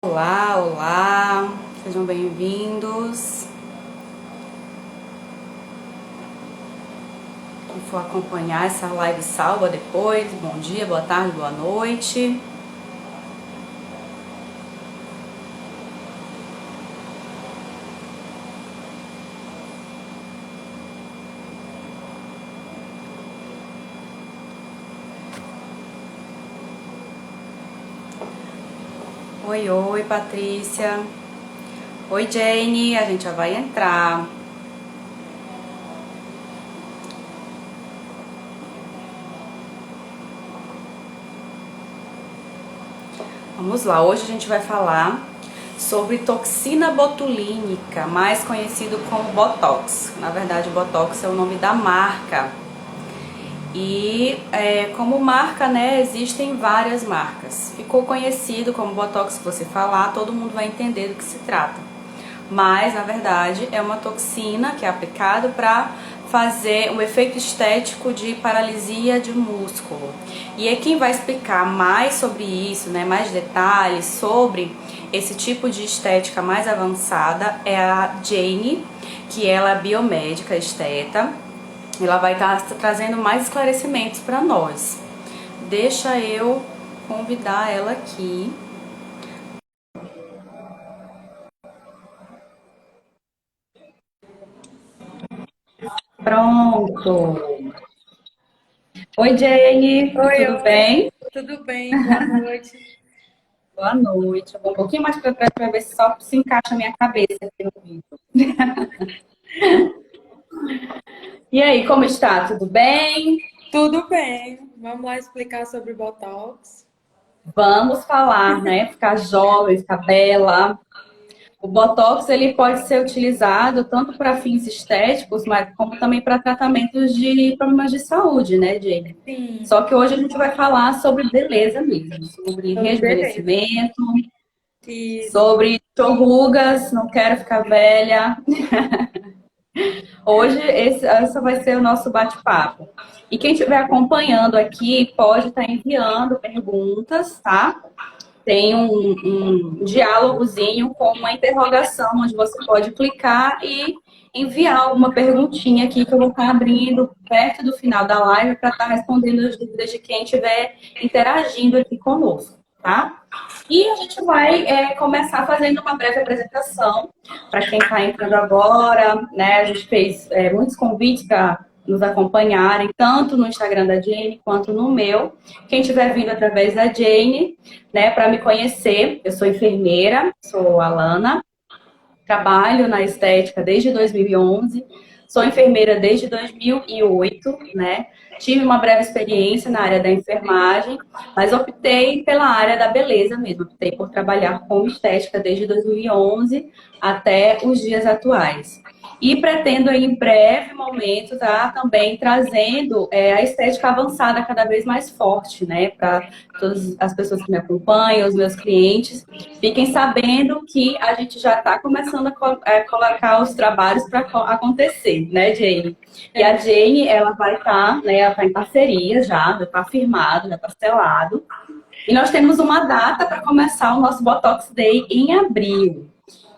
Olá, olá, sejam bem-vindos. Quem for acompanhar essa live salva depois, bom dia, boa tarde, boa noite. Oi, oi, Patrícia. Oi, Jane, a gente já vai entrar. Vamos lá, hoje a gente vai falar sobre toxina botulínica, mais conhecido como Botox. Na verdade, Botox é o nome da marca. E como marca, né, existem várias marcas. Ficou conhecido como Botox, se você falar, todo mundo vai entender do que se trata. Mas, na verdade, é uma toxina que é aplicada para fazer um efeito estético de paralisia de músculo. E é quem vai explicar mais sobre isso, né, mais detalhes sobre esse tipo de estética mais avançada é a Jane, que ela é biomédica esteta. Ela vai estar trazendo mais esclarecimentos para nós. Deixa eu convidar ela aqui. Pronto. Oi, Jane, Oi, tudo oi, bem? tudo bem? Boa noite. Boa noite. Eu vou um pouquinho mais para trás para ver se só se encaixa a minha cabeça aqui no vídeo. E aí, como está? Tudo bem? Tudo bem. Vamos lá explicar sobre Botox. Vamos falar, né? Ficar jovem, ficar bela. O Botox ele pode ser utilizado tanto para fins estéticos, mas como também para tratamentos de problemas de saúde, né, Jane? Sim, Só que hoje a gente vai falar sobre beleza mesmo, sobre sobre beleza. rejuvenescimento, Isso. sobre rugas, não quero ficar velha. Hoje essa vai ser o nosso bate-papo. E quem estiver acompanhando aqui pode estar enviando perguntas, tá? Tem um diálogozinho com uma interrogação, onde você pode clicar e enviar alguma perguntinha aqui que eu vou estar abrindo perto do final da live para estar respondendo as dúvidas de quem estiver interagindo aqui conosco, tá? E a gente vai começar fazendo uma breve apresentação para quem está entrando agora, né? A gente fez muitos convites para nos acompanharem, tanto no Instagram da Jane quanto no meu. Quem estiver vindo através da Jane, né, para me conhecer, eu sou enfermeira, sou Alana, trabalho na estética desde 2011, sou enfermeira desde 2008, né? Tive uma breve experiência na área da enfermagem, mas optei pela área da beleza mesmo. Optei por trabalhar com estética desde 2011 até os dias atuais. E pretendo em breve momento estar também trazendo a estética avançada cada vez mais forte, né? Para todas as pessoas que me acompanham, os meus clientes, fiquem sabendo que a gente já está começando a colocar os trabalhos para acontecer, né, Jane? E a É. Jane, ela vai estar, né, ela está em parceria já está firmado, já está selado. E nós temos uma data para começar o nosso Botox Day em abril.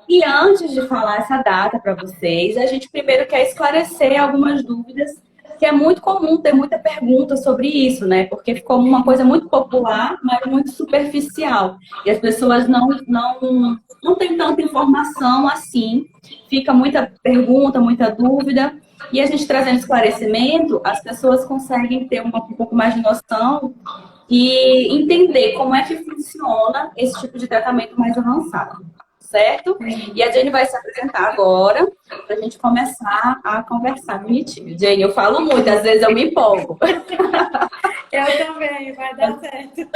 E antes de falar essa data para vocês, a gente primeiro quer esclarecer algumas dúvidas, que é muito comum ter muita pergunta sobre isso, né? Porque ficou uma coisa muito popular, mas muito superficial. E as pessoas não têm tanta informação assim. Fica muita pergunta, muita dúvida. E a gente trazendo esclarecimento, as pessoas conseguem ter um pouco mais de noção e entender como é que funciona esse tipo de tratamento mais avançado, certo? E a Jane vai se apresentar agora para a gente começar a conversar bonitinho. Jane, eu falo muito, às vezes eu me empolgo. Eu também, vai dar certo.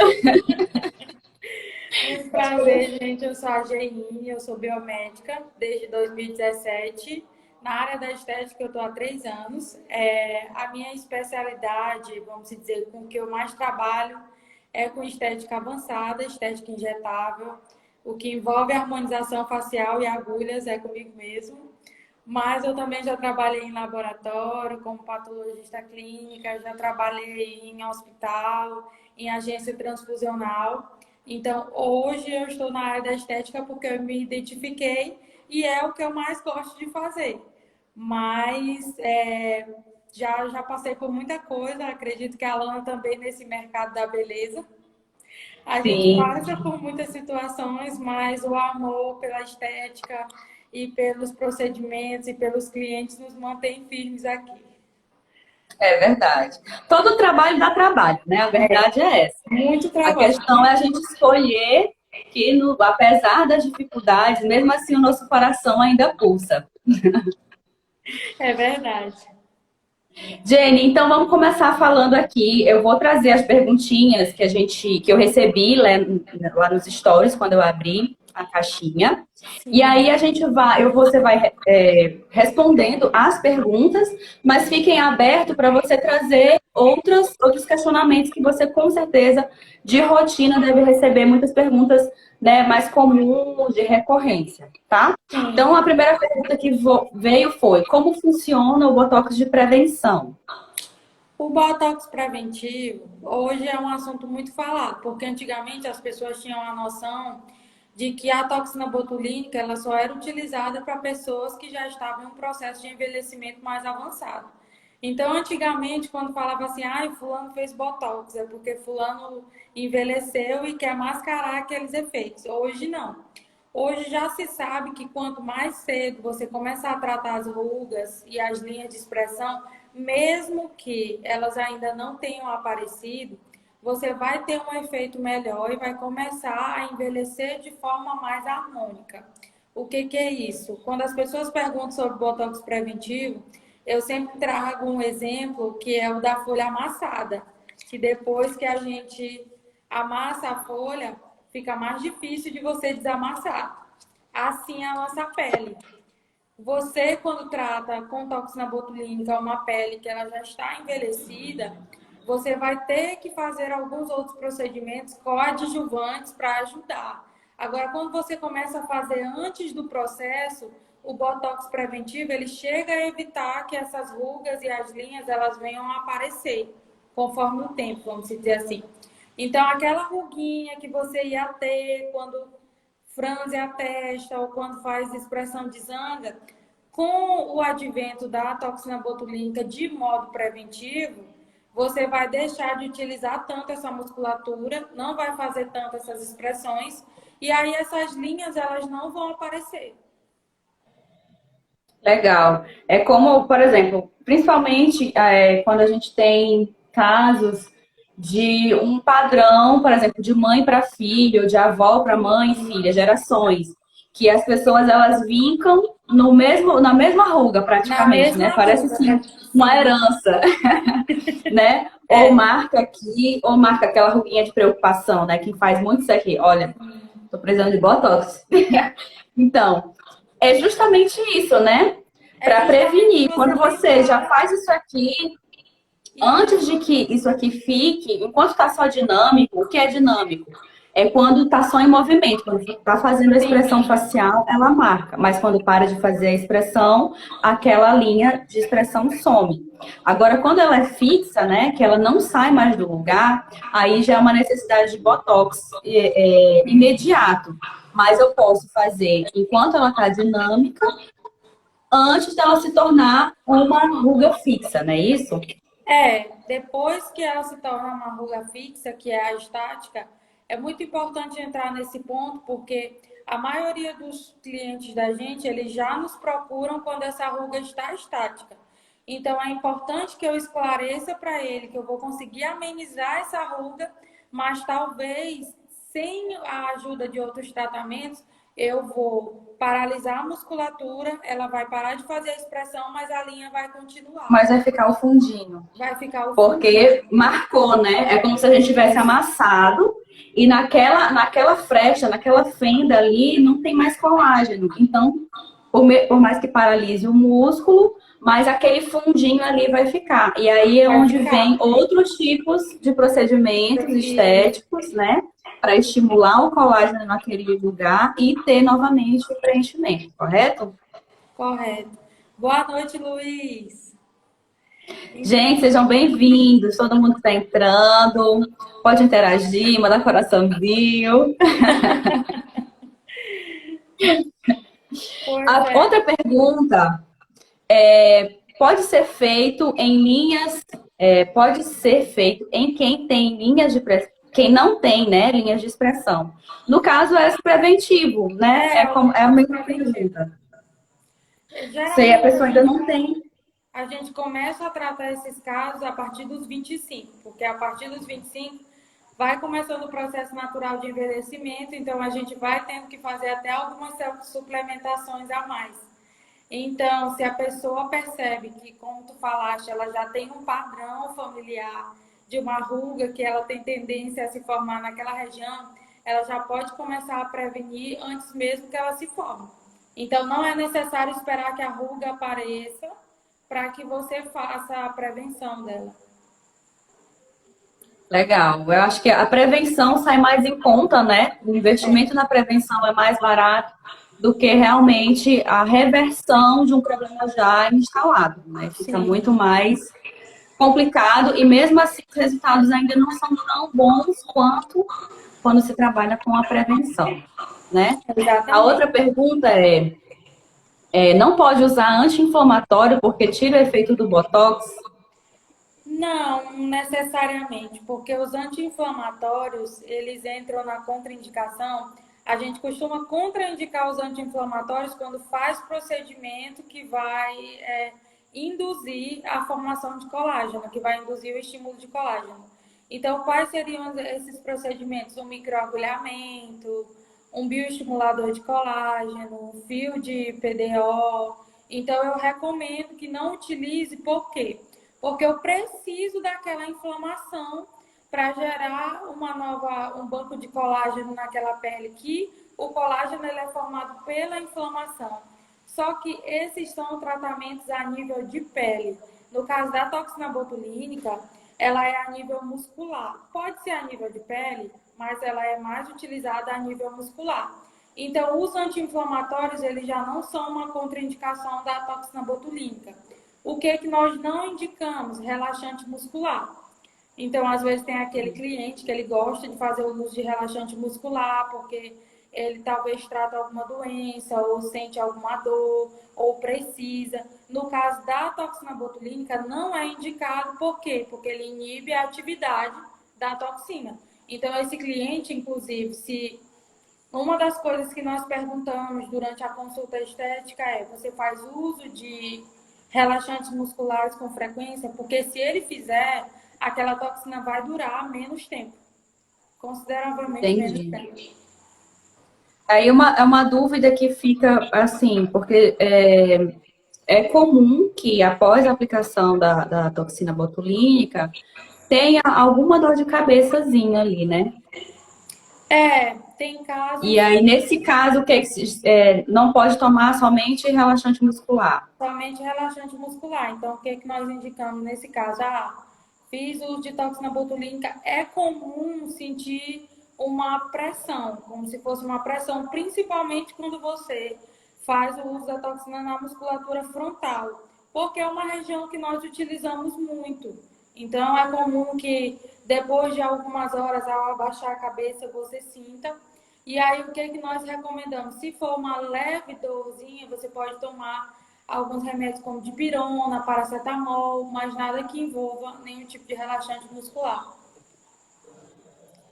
Muito prazer, gente. Eu sou a Geine, eu sou biomédica desde 2017. Na área da estética, eu estou há 3 anos. A minha especialidade, vamos dizer, com o que eu mais trabalho é com estética avançada, estética injetável. O que envolve harmonização facial e agulhas é comigo mesmo. Mas eu também já trabalhei em laboratório, como patologista clínica, já trabalhei em hospital, em agência transfusional. Então, hoje eu estou na área da estética porque eu me identifiquei e é o que eu mais gosto de fazer. Mas já passei por muita coisa, acredito que a Alana também nesse mercado da beleza. A gente Sim, passa por muitas situações, mas o amor pela estética e pelos procedimentos e pelos clientes nos mantém firmes aqui. é verdade. Todo trabalho dá trabalho, né? A verdade é essa. Muito A trabalho. questão é a gente escolher que, apesar das dificuldades, mesmo assim o nosso coração ainda pulsa. É verdade. Jenny, então vamos começar falando aqui. Eu vou trazer as perguntinhas que eu recebi lá nos stories quando eu abri a caixinha. E Sim. aí você vai respondendo as perguntas, mas fiquem abertos para você trazer outros questionamentos que você com certeza de rotina deve receber muitas perguntas, né, mais comuns de recorrência, tá? Sim. Então a primeira pergunta que veio foi: como funciona o Botox de prevenção? O botox preventivo hoje é um assunto muito falado, porque antigamente as pessoas tinham a noção de que a toxina botulínica ela só era utilizada para pessoas que já estavam em um processo de envelhecimento mais avançado. Então, antigamente, quando falava assim, ah, fulano fez botox, é porque fulano envelheceu e quer mascarar aqueles efeitos. Hoje não. Hoje já se sabe que quanto mais cedo você começar a tratar as rugas e as linhas de expressão, mesmo que elas ainda não tenham aparecido, você vai ter um efeito melhor e vai começar a envelhecer de forma mais harmônica. O que é isso? Quando as pessoas perguntam sobre botox preventivo, eu sempre trago um exemplo que é o da folha amassada, que depois que a gente amassa a folha, fica mais difícil de você desamassar. Assim é a nossa pele. Você, quando trata com toxina botulínica uma pele que ela já está envelhecida, você vai ter que fazer alguns outros procedimentos coadjuvantes para ajudar. Agora, quando você começa a fazer antes do processo, o botox preventivo, ele chega a evitar que essas rugas e as linhas elas venham a aparecer conforme o tempo, vamos dizer assim. Então, aquela ruguinha que você ia ter quando franze a testa ou quando faz expressão de zanga, com o advento da toxina botulínica de modo preventivo, você vai deixar de utilizar tanto essa musculatura, não vai fazer tanto essas expressões, e aí essas linhas elas não vão aparecer. Legal. É como, por exemplo, principalmente quando a gente tem casos de um padrão, por exemplo, de mãe para filho, de avó para mãe e filha, gerações, que as pessoas elas vincam na mesma ruga Na praticamente, né? mesma Parece ruga, assim uma sim. herança, né? Ou É, marca aqui, ou marca aquela ruguinha de preocupação, né? Quem faz muito isso aqui, olha, tô precisando de botox. Então, é justamente isso, né? é Para justamente prevenir. você Quando você já lembrar faz isso aqui, antes isso. de que isso aqui fique, enquanto está só dinâmico, o que é dinâmico? É quando está só em movimento, quando está fazendo a expressão Sim, facial, ela marca. Mas quando para de fazer a expressão, aquela linha de expressão some. Agora, quando ela é fixa, né, que ela não sai mais do lugar, aí já é uma necessidade de botox imediato. Mas eu posso fazer enquanto ela está dinâmica, antes dela se tornar uma ruga fixa, não é isso? depois que ela se torna uma ruga fixa, que é a estática, é muito importante entrar nesse ponto, porque a maioria dos clientes da gente, eles já nos procuram quando essa ruga está estática. Então, é importante que eu esclareça para ele que eu vou conseguir amenizar essa ruga, mas talvez, sem a ajuda de outros tratamentos, eu vou paralisar a musculatura, ela vai parar de fazer a expressão, mas a linha vai continuar. Mas vai ficar o fundinho. Vai ficar o fundinho. Porque marcou, né? É como se a gente tivesse amassado e naquela frecha, naquela fenda ali, não tem mais colágeno. Então, por mais que paralise o músculo, mas aquele fundinho ali vai ficar. E aí é Vai onde vem ficar. outros tipos de procedimentos Isso. estéticos, né? Para estimular o colágeno naquele lugar e ter novamente o preenchimento, correto? Correto. Boa noite, Luiz. Gente, sejam bem-vindos, todo mundo que está entrando, pode interagir, mandar coraçãozinho. Pois A é. outra pergunta pode ser feito em linhas, pode ser feito em quem tem linhas de quem não tem, né, linhas de expressão. No caso, é preventivo, né? É, Como, é a os mesma preventivos. pergunta. Se a Geralmente pessoa ainda não tem. a gente começa a tratar esses casos a partir dos 25, porque a partir dos 25 vai começando o processo natural de envelhecimento, então a gente vai tendo que fazer até algumas suplementações a mais. Então, se a pessoa percebe que, como tu falaste, ela já tem um padrão familiar de uma ruga que ela tem tendência a se formar naquela região, ela já pode começar a prevenir antes mesmo que ela se forme. Então, não é necessário esperar que a ruga apareça para que você faça a prevenção dela. Legal. Eu acho que a prevenção sai mais em conta, né? O investimento na prevenção é mais barato do que realmente a reversão de um problema já instalado, né? Fica Sim, muito mais complicado e mesmo assim os resultados ainda não são tão bons quanto quando se trabalha com a prevenção, né? A outra exatamente. pergunta não pode usar anti-inflamatório porque tira o efeito do Botox? Não necessariamente, porque os anti-inflamatórios, eles entram na contraindicação. A gente costuma contraindicar os anti-inflamatórios quando faz procedimento que vai induzir a formação de colágeno, que vai induzir o estímulo de colágeno. Então, quais seriam esses procedimentos? Um microagulhamento, um bioestimulador de colágeno, um fio de PDO. Então, eu recomendo que não utilize, por quê? Porque eu preciso daquela inflamação para gerar um banco de colágeno naquela pele que o colágeno ele é formado pela inflamação. Só que esses são tratamentos a nível de pele. No caso da toxina botulínica, ela é a nível muscular. Pode ser a nível de pele, mas ela é mais utilizada a nível muscular. Então, os anti-inflamatórios, eles já não são uma contraindicação da toxina botulínica. O que nós não indicamos? Relaxante muscular. Então, às vezes tem aquele cliente que ele gosta de fazer o uso de relaxante muscular porque ele talvez trata alguma doença ou sente alguma dor ou precisa. No caso da toxina botulínica, não é indicado. Por quê? Porque ele inibe a atividade da toxina. Então, esse cliente, inclusive, se uma das coisas que nós perguntamos durante a consulta estética é: você faz uso de relaxantes musculares com frequência? Porque se ele fizer, aquela toxina vai durar menos tempo, consideravelmente menos Entendi. tempo. Aí é uma dúvida que fica assim, porque é comum que após a aplicação da toxina botulínica tenha alguma dor de cabeçazinha ali, né? Tem E casos aí, nesse caso, não pode tomar somente relaxante muscular. somente relaxante muscular. Então, o que nós indicamos nesse caso? Fiz uso de toxina botulínica. É comum sentir uma pressão, como se fosse uma pressão, principalmente quando você faz o uso da toxina na musculatura frontal, porque é uma região que nós utilizamos muito. Então, é comum que depois de algumas horas, ao abaixar a cabeça, você sinta. E aí, o que nós recomendamos? Se for uma leve dorzinha, você pode tomar alguns remédios como dipirona, paracetamol, mas nada que envolva nenhum tipo de relaxante muscular.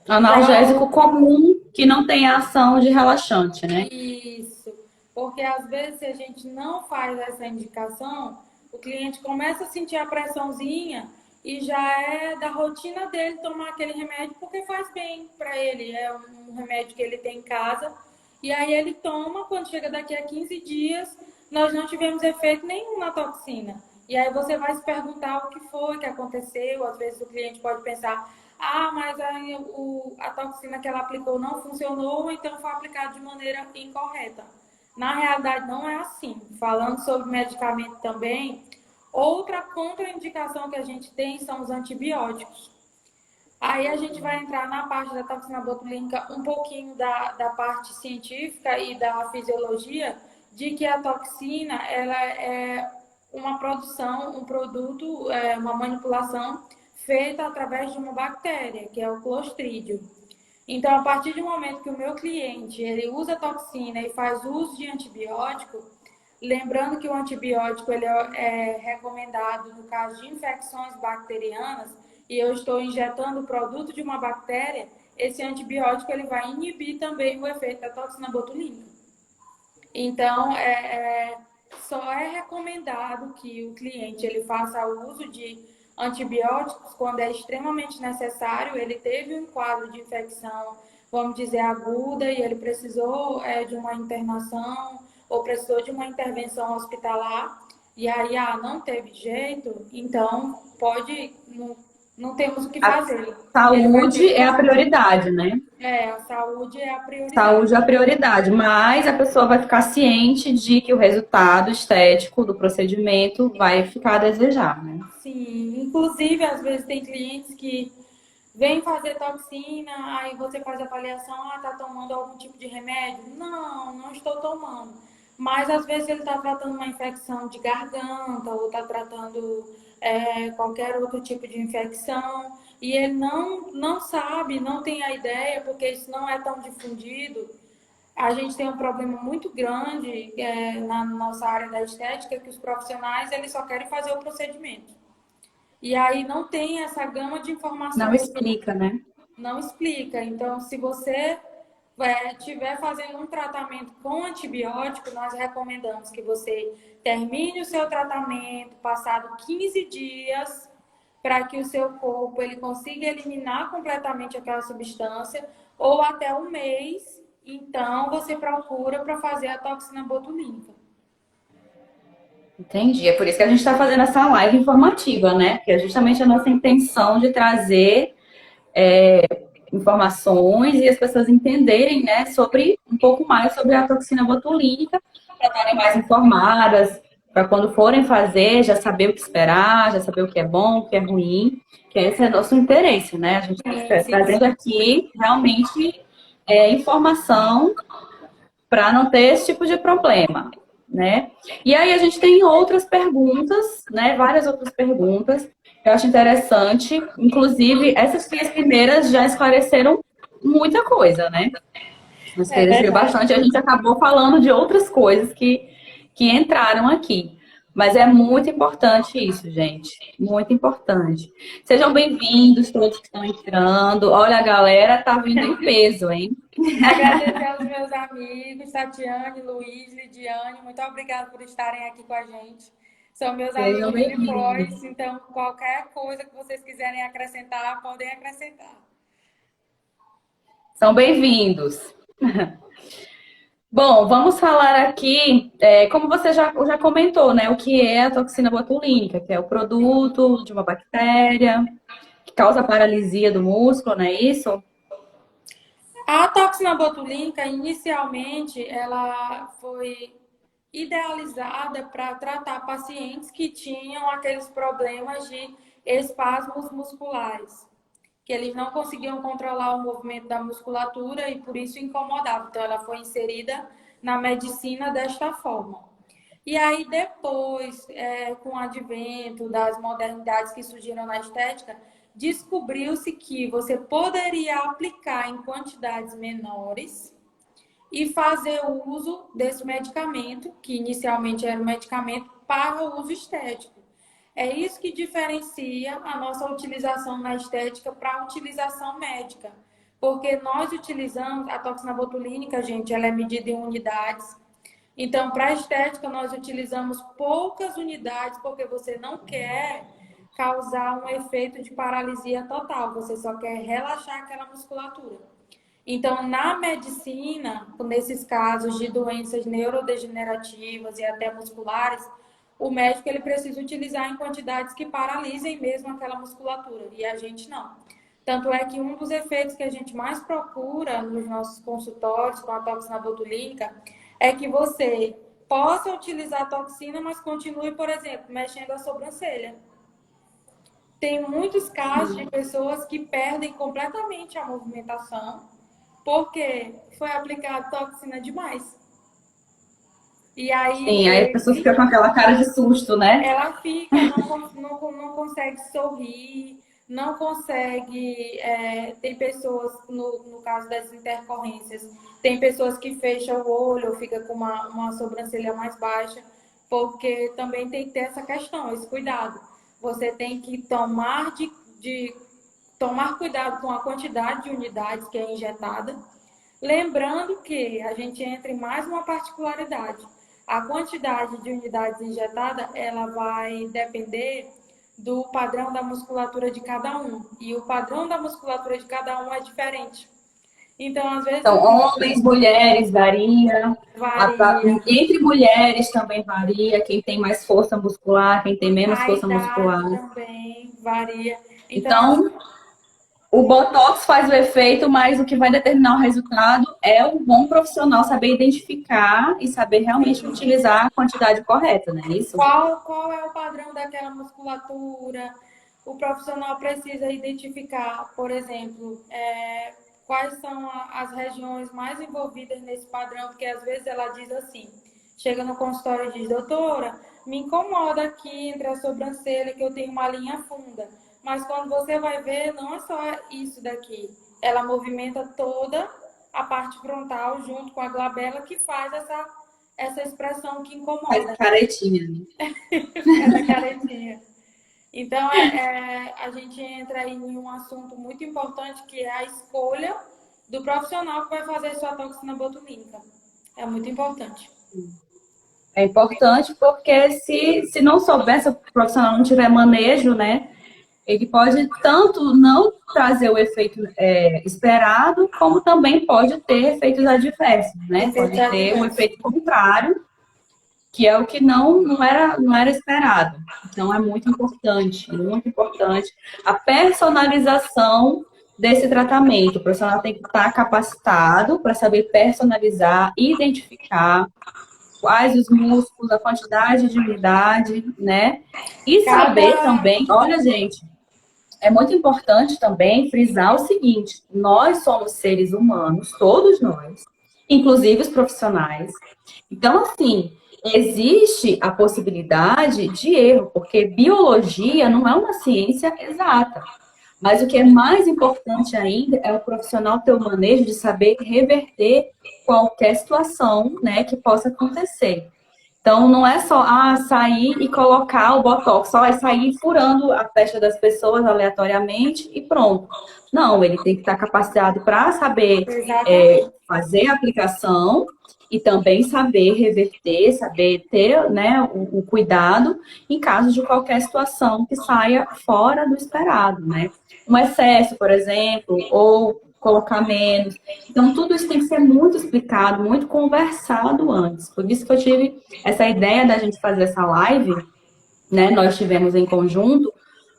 Já Analgésico comum que não tem ação de relaxante, né? isso, porque às vezes se a gente não faz essa indicação, o cliente começa a sentir a pressãozinha e já é da rotina dele tomar aquele remédio porque faz bem para ele, é um remédio que ele tem em casa. E aí ele toma, quando chega daqui a 15 dias, nós não tivemos efeito nenhum na toxina. E aí você vai se perguntar o que foi que aconteceu. Às vezes o cliente pode pensar: mas aí a toxina que ela aplicou não funcionou, então foi aplicada de maneira incorreta. Na realidade, não é assim. Falando sobre medicamento também, outra contraindicação que a gente tem são os antibióticos. Aí a gente vai entrar na parte da toxina botulínica, um pouquinho da parte científica e da fisiologia, de que a toxina ela é uma produção, um produto, uma manipulação feita através de uma bactéria, que é o Clostridium. Então, a partir do momento que o meu cliente ele usa toxina e faz uso de antibiótico, lembrando que o antibiótico ele é recomendado no caso de infecções bacterianas e eu estou injetando o produto de uma bactéria, esse antibiótico ele vai inibir também o efeito da toxina botulínica. Então, só é recomendado que o cliente ele faça uso de antibióticos quando é extremamente necessário. Ele teve um quadro de infecção, vamos dizer, aguda, e ele precisou de uma internação ou precisou de uma intervenção hospitalar, e aí não teve jeito, então não temos o que A fazer. saúde é a prioridade, né? A saúde é a prioridade. Saúde é a prioridade, mas a pessoa vai ficar ciente de que o resultado estético do procedimento vai ficar a desejar, né? Sim, inclusive às vezes tem clientes que vêm fazer toxina, aí você faz a avaliação, tá tomando algum tipo de remédio? Não, não estou tomando. Mas às vezes ele está tratando uma infecção de garganta ou está tratando qualquer outro tipo de infecção e ele não sabe, não tem a ideia, porque isso não é tão difundido. A gente tem um problema muito grande na nossa área da estética, que os profissionais eles só querem fazer o procedimento. E aí não tem essa gama de Não informações. explica, né? Não explica. Então, se você estiver fazendo um tratamento com antibiótico, nós recomendamos que você termine o seu tratamento passado 15 dias para que o seu corpo ele consiga eliminar completamente aquela substância ou até um mês. Então, você procura para fazer a toxina botulínica. Entendi. É por isso que a gente está fazendo essa live informativa, né? Que é justamente a nossa intenção de trazer informações e as pessoas entenderem, né, sobre um pouco mais sobre a toxina botulínica, para estarem mais informadas, para quando forem fazer, já saber o que esperar, já saber o que é bom, o que é ruim, que esse é nosso interesse, né? A gente está trazendo aqui realmente informação para não ter esse tipo de problema, né? E aí a gente tem outras perguntas, né? Várias outras perguntas que eu acho interessante. Inclusive, essas três primeiras já esclareceram muita coisa, né? Esclareceram bastante. A gente acabou falando de outras coisas que entraram aqui. Mas é muito importante isso, gente. Muito importante. Sejam bem-vindos todos que estão entrando. Olha, a galera tá vindo em peso, hein? Agradecer aos meus amigos, Tatiane, Luiz, Lidiane, muito obrigada por estarem aqui com a gente. São meus Sejam amigos de bem-vindos. voz, então qualquer coisa que vocês quiserem acrescentar, podem acrescentar. São bem-vindos. Bom, vamos falar aqui, como você já comentou, né? O que é a toxina botulínica, que é o produto de uma bactéria que causa paralisia do músculo, não é isso? A toxina botulínica, inicialmente, ela foi idealizada para tratar pacientes que tinham aqueles problemas de espasmos musculares, que eles não conseguiam controlar o movimento da musculatura e por isso incomodavam. Então, ela foi inserida na medicina desta forma. E aí, depois, com o advento das modernidades que surgiram na estética, descobriu-se que você poderia aplicar em quantidades menores e fazer o uso desse medicamento, que inicialmente era um medicamento para o uso estético. É isso que diferencia a nossa utilização na estética para a utilização médica. Porque nós utilizamos a toxina botulínica, gente, ela é medida em unidades. Então, para a estética, nós utilizamos poucas unidades, porque você não quer causar um efeito de paralisia total, você só quer relaxar aquela musculatura. Então, na medicina, nesses casos de doenças neurodegenerativas e até musculares, o médico ele precisa utilizar em quantidades que paralisem mesmo aquela musculatura, e a gente não. Tanto é que um dos efeitos que a gente mais procura nos nossos consultórios com a toxina botulínica é que você possa utilizar a toxina, mas continue, por exemplo, mexendo a sobrancelha. Tem muitos casos de pessoas que perdem completamente a movimentação porque foi aplicado toxina demais. E aí Sim, aí a pessoa fica com aquela cara de susto, né? ela fica, não consegue sorrir, não consegue. Tem pessoas, no caso das intercorrências, tem pessoas que fecham o olho, fica com uma sobrancelha mais baixa, porque também tem que ter essa questão, esse cuidado. Você tem que tomar cuidado com a quantidade de unidades que é injetada. Lembrando que a gente entra em mais uma particularidade. A quantidade de unidades injetadas, ela vai depender do padrão da musculatura de cada um. E o padrão da musculatura de cada um é diferente. Então, às vezes, Então, homens, mulheres, varia. varia. Entre mulheres também varia. Quem tem mais força muscular, quem tem menos A força muscular. idade também varia. Então, Então, o Botox faz o efeito, mas o que vai determinar o resultado é um bom profissional saber identificar e saber realmente utilizar a quantidade correta, não é isso? qual é o padrão daquela musculatura? O profissional precisa identificar, por exemplo, quais são as regiões mais envolvidas nesse padrão, porque às vezes ela diz assim, chega no consultório e diz, doutora, me incomoda aqui entre a sobrancelha que eu tenho uma linha funda. Mas quando você vai ver, não é só isso daqui. Ela movimenta toda a parte frontal junto com a glabela que faz essa expressão que Faz incomoda. caretinha, né? Essa caretinha. Então, a gente entra aí em um assunto muito importante, que é a escolha do profissional que vai fazer sua toxina botulínica. É muito importante. É importante porque se não souber, se o profissional não tiver manejo, né? Ele pode tanto não trazer o efeito esperado, como também pode ter efeitos adversos, né? Efeitos Pode ter um adversos. efeito contrário, que é o que não era esperado. Então, é muito importante a personalização desse tratamento. O profissional tem que estar capacitado para saber personalizar, identificar quais os músculos, a quantidade de unidade, né? E saber Cada. também, olha, gente, é muito importante também frisar o seguinte: nós somos seres humanos, todos nós, inclusive os profissionais. Então, assim, existe a possibilidade de erro, porque biologia não é uma ciência exata. Mas o que é mais importante ainda é o profissional ter o manejo de saber reverter qualquer situação, né, que possa acontecer. Então, não é só sair e colocar o botox, só é sair furando a testa das pessoas aleatoriamente e pronto. Não, ele tem que estar capacitado para saber Exatamente. fazer a aplicação e também saber reverter, saber ter, né, o cuidado em caso de qualquer situação que saia fora do esperado, né? Um excesso, por exemplo, ou colocar menos. Então, tudo isso tem que ser muito explicado, muito conversado antes. Por isso que eu tive essa ideia da gente fazer essa live, né? Nós tivemos em conjunto.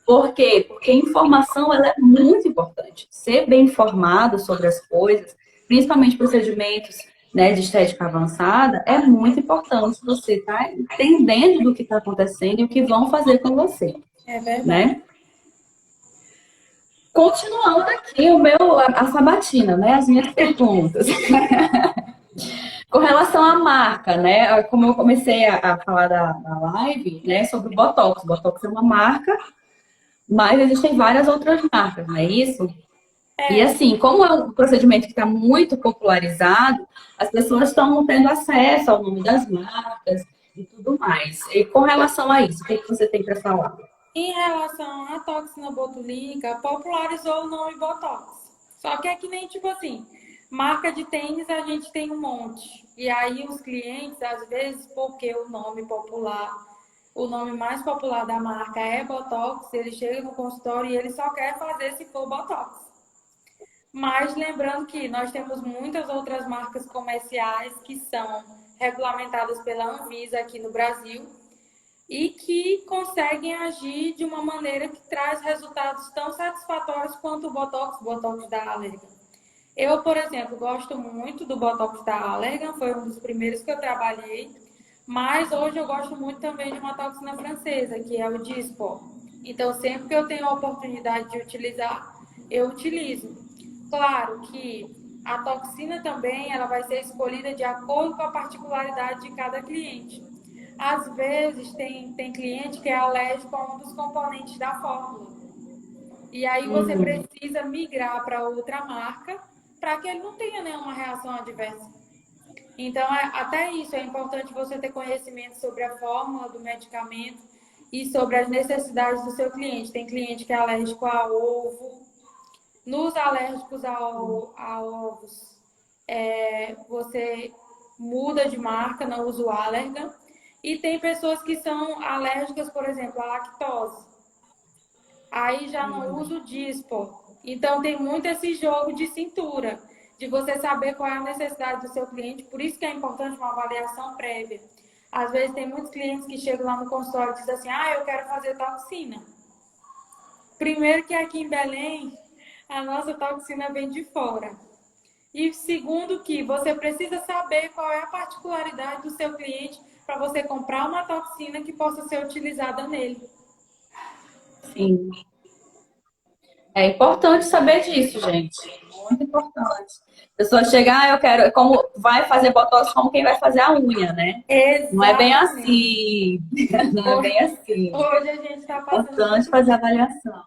Por quê? Porque informação ela é muito importante. Ser bem informado sobre as coisas, principalmente procedimentos, né, de estética avançada, é muito importante você estar entendendo do que está acontecendo e o que vão fazer com você, É verdade. né? Continuando aqui a sabatina, né? As minhas perguntas. Com relação à marca, né? Como eu comecei a falar da live, né? Sobre o Botox. O Botox é uma marca, mas existem várias outras marcas, não é isso? E É, assim, como é um procedimento que está muito popularizado, as pessoas estão tendo acesso ao nome das marcas e tudo mais. E com relação a isso, o que é que você tem para falar? em relação à toxina botulínica, popularizou o nome Botox. Só que é que nem tipo assim, marca de tênis a gente tem um monte. E aí os clientes, às vezes, porque o nome popular, o nome mais popular da marca é Botox, ele chega no consultório e ele só quer fazer se for Botox. Mas lembrando que nós temos muitas outras marcas comerciais que são regulamentadas pela Anvisa aqui no Brasil e que conseguem agir de uma maneira que traz resultados tão satisfatórios quanto o Botox da Allergan. Eu, por exemplo, gosto muito do Botox da Allergan, foi um dos primeiros que eu trabalhei, mas hoje eu gosto muito também de uma toxina francesa, que é o Dysport. Então, sempre que eu tenho a oportunidade de utilizar, eu utilizo. Claro que A toxina também ela vai ser escolhida de acordo com a particularidade de cada cliente. Às vezes tem cliente que é alérgico a um dos componentes da fórmula. E aí você precisa migrar para outra marca para que ele não tenha nenhuma reação adversa. Então, até isso é importante você ter conhecimento sobre a fórmula do medicamento e sobre as necessidades do seu cliente. Tem cliente que é alérgico a ovo. Nos alérgicos a ovos, você muda de marca, não usa o Allergan. E tem pessoas que são alérgicas, por exemplo, à lactose. Aí já não usa o Dispor. Então, tem muito esse jogo de cintura, de você saber qual é a necessidade do seu cliente. Por isso que é importante uma avaliação prévia. Às vezes, tem muitos clientes que chegam lá no consultório e dizem assim, eu quero fazer toxina. Primeiro que aqui em Belém, a nossa toxina vem de fora. E segundo que você precisa saber qual é a particularidade do seu cliente para você comprar uma toxina que possa ser utilizada nele. Sim. É importante saber disso, gente. Muito importante. A pessoa chega, eu quero, como vai fazer botox como quem vai fazer a unha, né? Exatamente. Não é bem assim. Não é bem assim. Hoje a gente está passando. Importante fazer avaliação.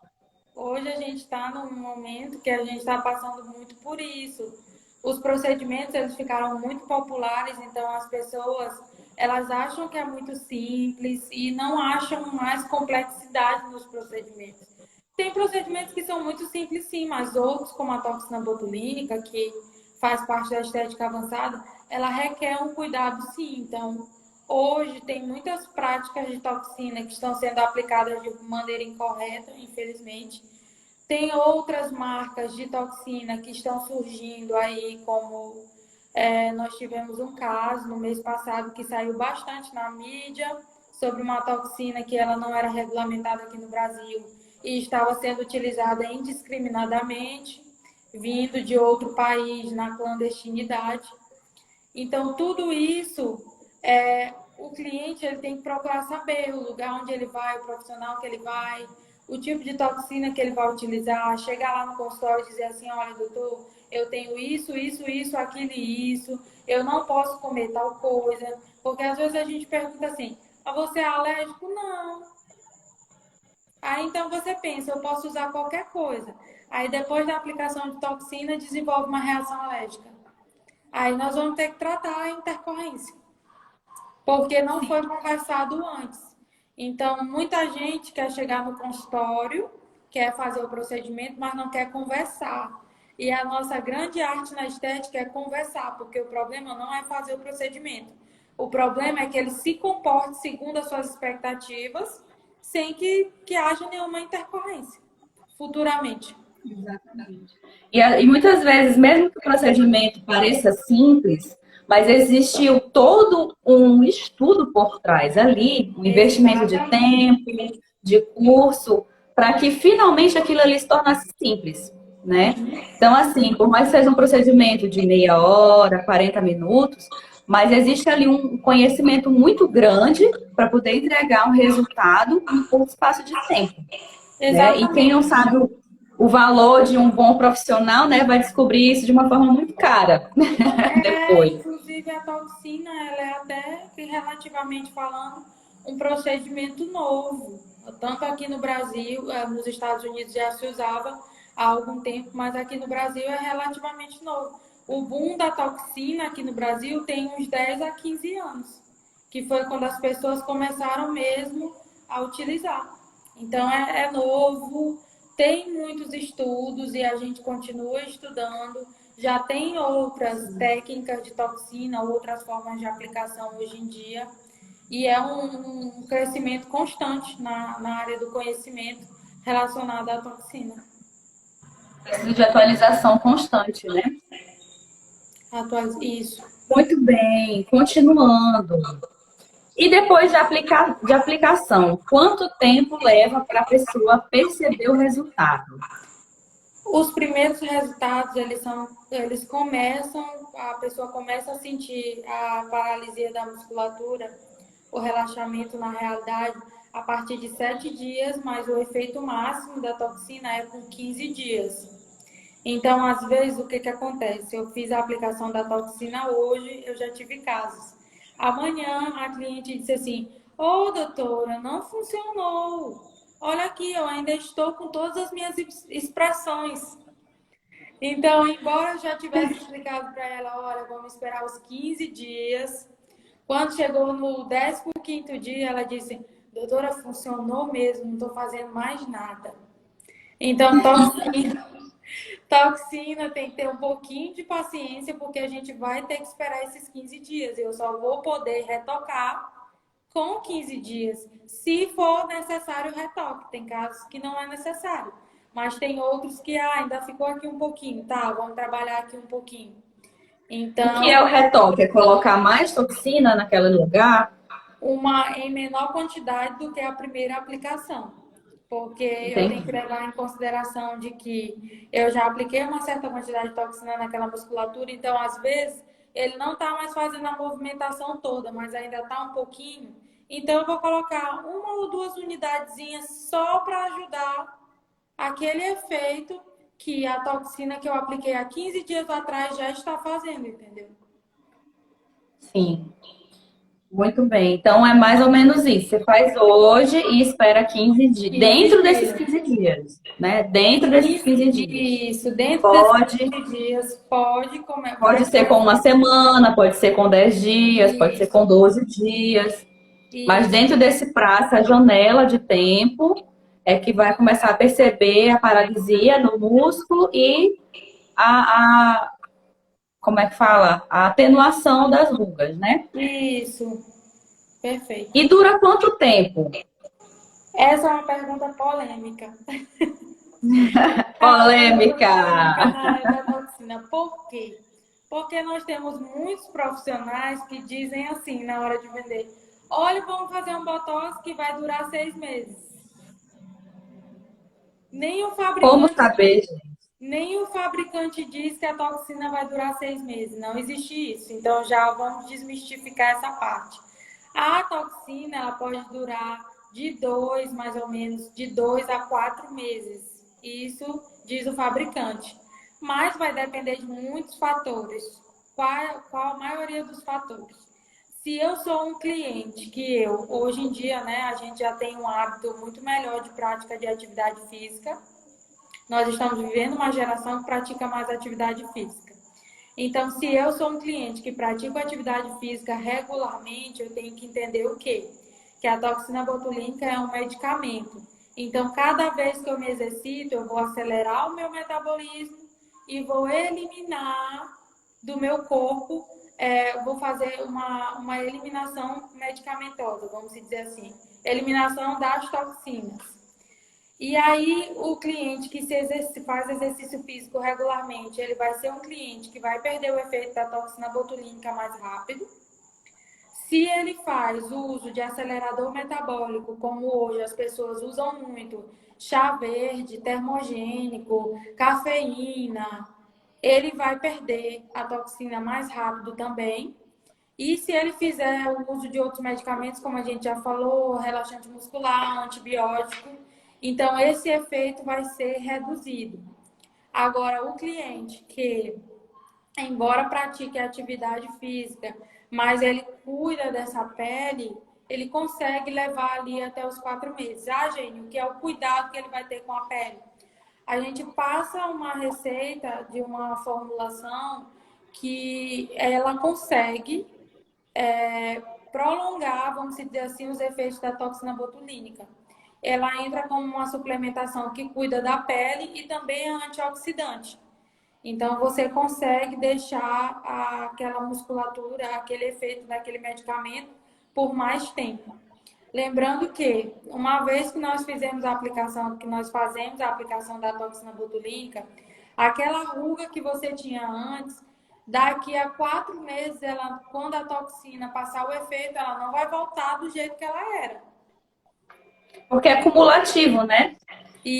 Hoje a gente está num momento que a gente está passando muito por isso. Os procedimentos eles ficaram muito populares, então as pessoas elas acham que é muito simples e não acham mais complexidade nos procedimentos. Tem procedimentos que são muito simples, sim, mas outros, como a toxina botulínica, que faz parte da estética avançada, ela requer um cuidado, sim. Então, hoje tem muitas práticas de toxina que estão sendo aplicadas de maneira incorreta, infelizmente. Tem outras marcas de toxina que estão surgindo aí, como nós tivemos um caso no mês passado que saiu bastante na mídia sobre uma toxina que ela não era regulamentada aqui no Brasil e estava sendo utilizada indiscriminadamente, vindo de outro país na clandestinidade. Então, tudo isso, o cliente ele tem que procurar saber o lugar onde ele vai, o profissional que ele vai, o tipo de toxina que ele vai utilizar, chegar lá no consultório e dizer assim, olha, doutor, eu tenho isso, aquilo e isso, eu não posso comer tal coisa, porque às vezes a gente pergunta assim, você é alérgico? Não. Aí então você pensa, eu posso usar qualquer coisa. Aí depois da aplicação de toxina, desenvolve uma reação alérgica. Aí nós vamos ter que tratar a intercorrência, porque não foi conversado antes. Então, muita gente quer chegar no consultório, quer fazer o procedimento, mas não quer conversar. E a nossa grande arte na estética é conversar, porque o problema não é fazer o procedimento. O problema é que ele se comporte segundo as suas expectativas, sem que haja nenhuma intercorrência futuramente. Exatamente. E muitas vezes, mesmo que o procedimento pareça simples, mas existiu todo um estudo por trás ali, um investimento de tempo, de curso, para que finalmente aquilo ali se tornasse simples, né? Então, assim, por mais que seja um procedimento de meia hora, 40 minutos, mas existe ali um conhecimento muito grande para poder entregar um resultado em curto espaço de tempo. Né? E quem não sabe o valor de um bom profissional, né, vai descobrir isso de uma forma muito cara depois. Inclusive, a toxina, ela é até, relativamente falando, um procedimento novo. Tanto aqui no Brasil, nos Estados Unidos já se usava há algum tempo, mas aqui no Brasil é relativamente novo. O boom da toxina aqui no Brasil tem uns 10 a 15 anos, que foi quando as pessoas começaram mesmo a utilizar. Então, é novo, tem muitos estudos e a gente continua estudando. Já tem outras técnicas de toxina, outras formas de aplicação hoje em dia. E é um crescimento constante na área do conhecimento relacionado à toxina. Precisa de atualização constante, né? Isso. Muito bem, continuando. E depois de aplicação, quanto tempo leva para a pessoa perceber o resultado? Os primeiros resultados, eles começam, a pessoa começa a sentir a paralisia da musculatura, o relaxamento na realidade, a partir de 7 dias, mas o efeito máximo da toxina é com 15 dias. Então, às vezes, o que que acontece? Eu fiz a aplicação da toxina hoje, eu já tive casos. Amanhã, a cliente disse assim: Ô, doutora, não funcionou. Olha aqui, eu ainda estou com todas as minhas expressões. Então, embora eu já tivesse explicado para ela, olha, vamos esperar os 15 dias. Quando chegou no 15º dia, ela disse: doutora, funcionou mesmo, não estou fazendo mais nada. Então, toxina tem que ter um pouquinho de paciência, porque a gente vai ter que esperar esses 15 dias. Eu só vou poder retocar com 15 dias, se for necessário retoque. Tem casos que não é necessário, mas tem outros que ainda ficou aqui um pouquinho, tá? Vamos trabalhar aqui um pouquinho. O que é o Então, retoque? É colocar mais toxina naquele lugar? uma em menor quantidade do que a primeira aplicação. Porque eu tenho que Entendi. levar em consideração de que eu já apliquei uma certa quantidade de toxina naquela musculatura, então às vezes ele não está mais fazendo a movimentação toda, mas ainda está um pouquinho. Então eu vou colocar uma ou duas unidadezinhas só para ajudar aquele efeito que a toxina que eu apliquei há 15 dias atrás já está fazendo, entendeu? Sim. Muito bem. Então é mais ou menos isso. Você faz hoje e espera 15 dias. 15 Dentro desses dias. 15 dias, né? Dentro desses 15 dias. Isso, dentro desses Pode, 15 dias, pode pode ser com uma semana, pode ser com 10 dias, pode ser com Isso, 12 dias. Mas isso, dentro desse prazo, essa janela de tempo, é que vai começar a perceber a paralisia no músculo e a como é que fala? A atenuação das rugas, né? isso, perfeito. E dura quanto tempo? Essa é uma pergunta polêmica. É uma pergunta polêmica Polêmica! na área da toxina. Por quê? Porque nós temos muitos profissionais que dizem assim na hora de vender: olha, vamos fazer um botox que vai durar 6 meses. Nem o Como fabricante saber, gente? Nem o fabricante diz que a toxina vai durar 6 meses. Não existe isso. Então já vamos desmistificar essa parte. A toxina ela pode durar de 2, mais ou menos, de 2 a 4 meses. Isso diz o fabricante. Mas vai depender de muitos fatores. Qual a maioria dos fatores? Se eu sou um cliente hoje em dia, né, a gente já tem um hábito muito melhor de prática de atividade física. Nós estamos vivendo uma geração que pratica mais atividade física. Então, se eu sou um cliente que pratica atividade física regularmente, eu tenho que entender o quê? Que a toxina botulínica é um medicamento. Então, cada vez que eu me exercito, eu vou acelerar o meu metabolismo e vou eliminar do meu corpo, vou fazer uma eliminação medicamentosa, vamos dizer assim. Eliminação das toxinas. E aí, o cliente que faz exercício físico regularmente, ele vai ser um cliente que vai perder o efeito da toxina botulínica mais rápido. Se ele faz uso de acelerador metabólico, como hoje as pessoas usam muito, chá verde, termogênico, cafeína, ele vai perder a toxina mais rápido também. E se ele fizer o uso de outros medicamentos, como a gente já falou, relaxante muscular, antibiótico, então esse efeito vai ser reduzido. Agora, o cliente que, embora pratique atividade física, mas ele cuida dessa pele, ele consegue levar ali até os 4 meses. Ah, Gênio, o que é o cuidado que ele vai ter com a pele? A gente passa uma receita de uma formulação que ela consegue prolongar, vamos dizer assim, os efeitos da toxina botulínica. Ela entra como uma suplementação que cuida da pele e também é antioxidante. Então, você consegue deixar aquela musculatura, aquele efeito daquele medicamento por mais tempo. Lembrando que, uma vez que nós fizemos a aplicação, que nós fazemos a aplicação da toxina botulínica, aquela ruga que você tinha antes, daqui a 4 meses, ela, quando a toxina passar o efeito, ela não vai voltar do jeito que ela era. Porque é cumulativo, né?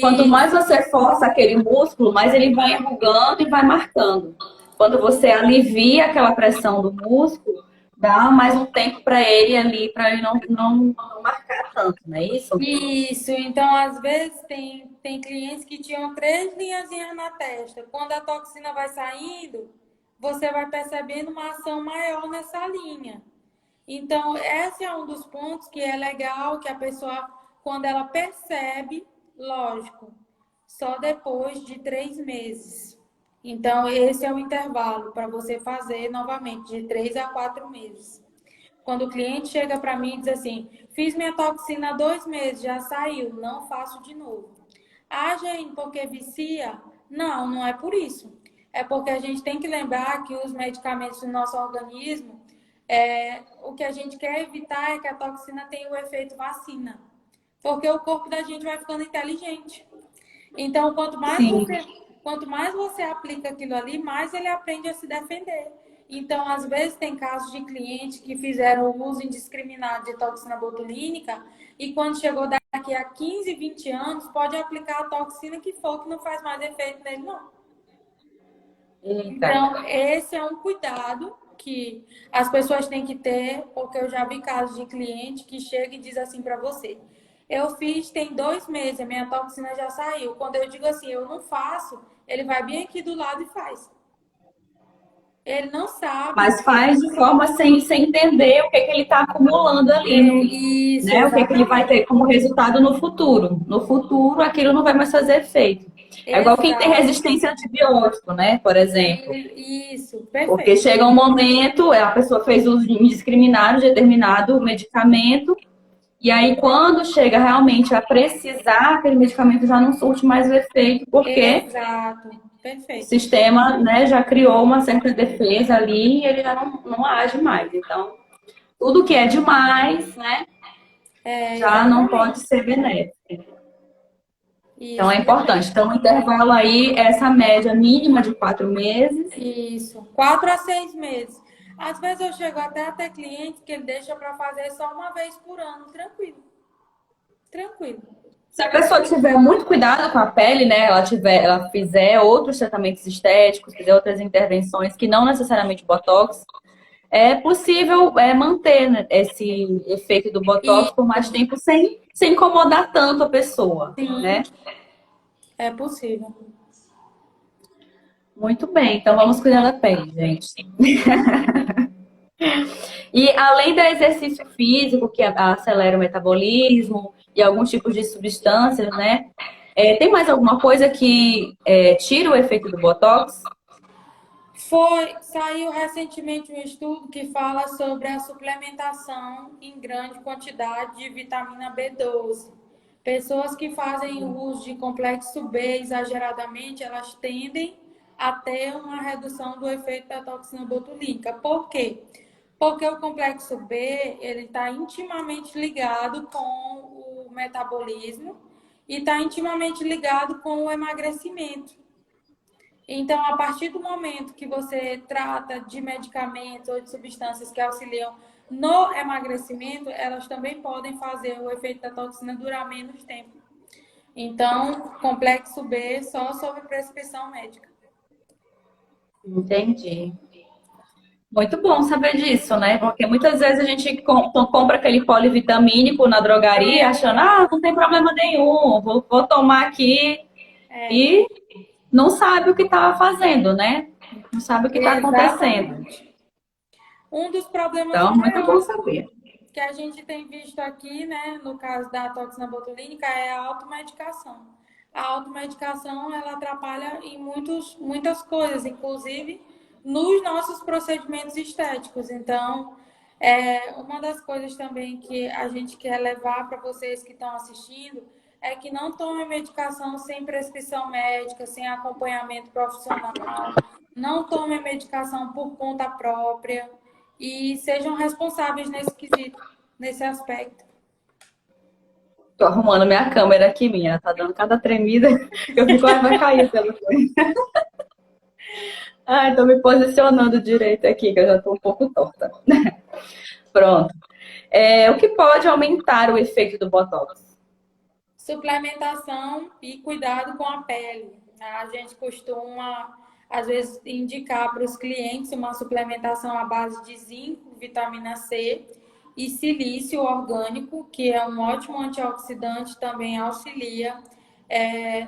Quanto E mais você força aquele músculo, mais ele vai enrugando e vai marcando. Quando você alivia aquela pressão do músculo, Dá mais um tempo para ele ali, para ele não marcar tanto, não é isso? Isso, então às vezes tem clientes que tinham 3 linhazinhas na testa. Quando a toxina vai saindo, você vai percebendo uma ação maior nessa linha. Então, esse é um dos pontos que é legal que a pessoa, quando ela percebe, lógico, só depois de 3 meses. Então, esse é o intervalo para você fazer novamente, de 3 a 4 meses. Quando o cliente chega para mim e diz assim, fiz minha toxina há 2 meses, já saiu, não faço de novo. Ah, Jane, porque vicia? Não, não é por isso. É porque a gente tem que lembrar que os medicamentos do nosso organismo, o que a gente quer evitar é que a toxina tenha o efeito vacina. Porque o corpo da gente vai ficando inteligente. Então, Sim. quanto mais você aplica aquilo ali, mais ele aprende a se defender. Então, às vezes, tem casos de clientes que fizeram o uso indiscriminado de toxina botulínica e quando chegou daqui a 15, 20 anos, pode aplicar a toxina que for, que não faz mais efeito nele, não. Eita. Então, esse é um cuidado que as pessoas têm que ter, porque eu já vi casos de cliente que chega e diz assim para você: eu fiz tem 2 meses, a minha toxina já saiu. Quando eu digo assim, eu não faço, ele vai bem aqui do lado e faz. Ele não sabe Mas faz de forma sem entender o que, que ele está acumulando ali, isso, né? O que, que ele vai exatamente. ter como resultado no futuro. No futuro, aquilo não vai mais fazer efeito. É igual quem tem Exato. resistência a antibiótico, né? Por exemplo. Isso, Porque perfeito. chega um momento, a pessoa fez uso indiscriminado de determinado medicamento, e aí quando chega realmente a precisar, aquele medicamento já não surte mais o efeito, porque Exato, o perfeito. sistema, né, já criou uma certa defesa ali e ele já não age mais. Então, tudo que é demais, né, já não pode Exatamente. ser benéfico. Então, é Isso, importante. perfeito. Então, o intervalo aí, essa média mínima de 4 meses. Isso, 4 a 6 meses. Às vezes eu chego até cliente que ele deixa para fazer só uma vez por ano, tranquilo, tranquilo. Se a pessoa tiver muito cuidado com a pele, né, ela fizer outros tratamentos estéticos, fizer outras intervenções que não necessariamente botox, é possível manter, né, esse efeito do botox E por mais tempo sem incomodar tanto a pessoa, né? sim, é possível. Muito bem, então vamos cuidar da pele, gente. E além do exercício físico, que acelera o metabolismo e alguns tipos de substâncias, né? Tem mais alguma coisa que tira o efeito do botox? Saiu recentemente um estudo que fala sobre a suplementação em grande quantidade de vitamina B12. Pessoas que fazem o uso de complexo B exageradamente, elas tendem a ter uma redução do efeito da toxina botulínica. Por quê? Porque o complexo B ele está intimamente ligado com o metabolismo e está intimamente ligado com o emagrecimento. Então, a partir do momento que você trata de medicamentos ou de substâncias que auxiliam no emagrecimento, elas também podem fazer o efeito da toxina durar menos tempo. Então, complexo B só sob prescrição médica. Entendi. Muito bom saber disso, né? Porque muitas vezes a gente compra aquele polivitamínico na drogaria achando, não tem problema nenhum, vou tomar aqui e não sabe o que estava fazendo, né? Não sabe o que está acontecendo. Exatamente. Um dos problemas Então, muito bom maiores saber. que a gente tem visto aqui, né, no caso da toxina botulínica, é a automedicação. A automedicação, ela atrapalha em muitas coisas, inclusive nos nossos procedimentos estéticos. Então, uma das coisas também que a gente quer levar para vocês que estão assistindo é que não tomem medicação sem prescrição médica, sem acompanhamento profissional, não tomem medicação por conta própria e sejam responsáveis nesse quesito, nesse aspecto. Tô arrumando minha câmera aqui, minha. Tá dando cada tremida que eu fico, vai cair o telefone. Ai, tô me posicionando direito aqui, que eu já tô um pouco torta. Pronto. O que pode aumentar o efeito do Botox? Suplementação e cuidado com a pele. A gente costuma às vezes, indicar para os clientes uma suplementação à base de zinco, vitamina C e silício orgânico, que é um ótimo antioxidante, também auxilia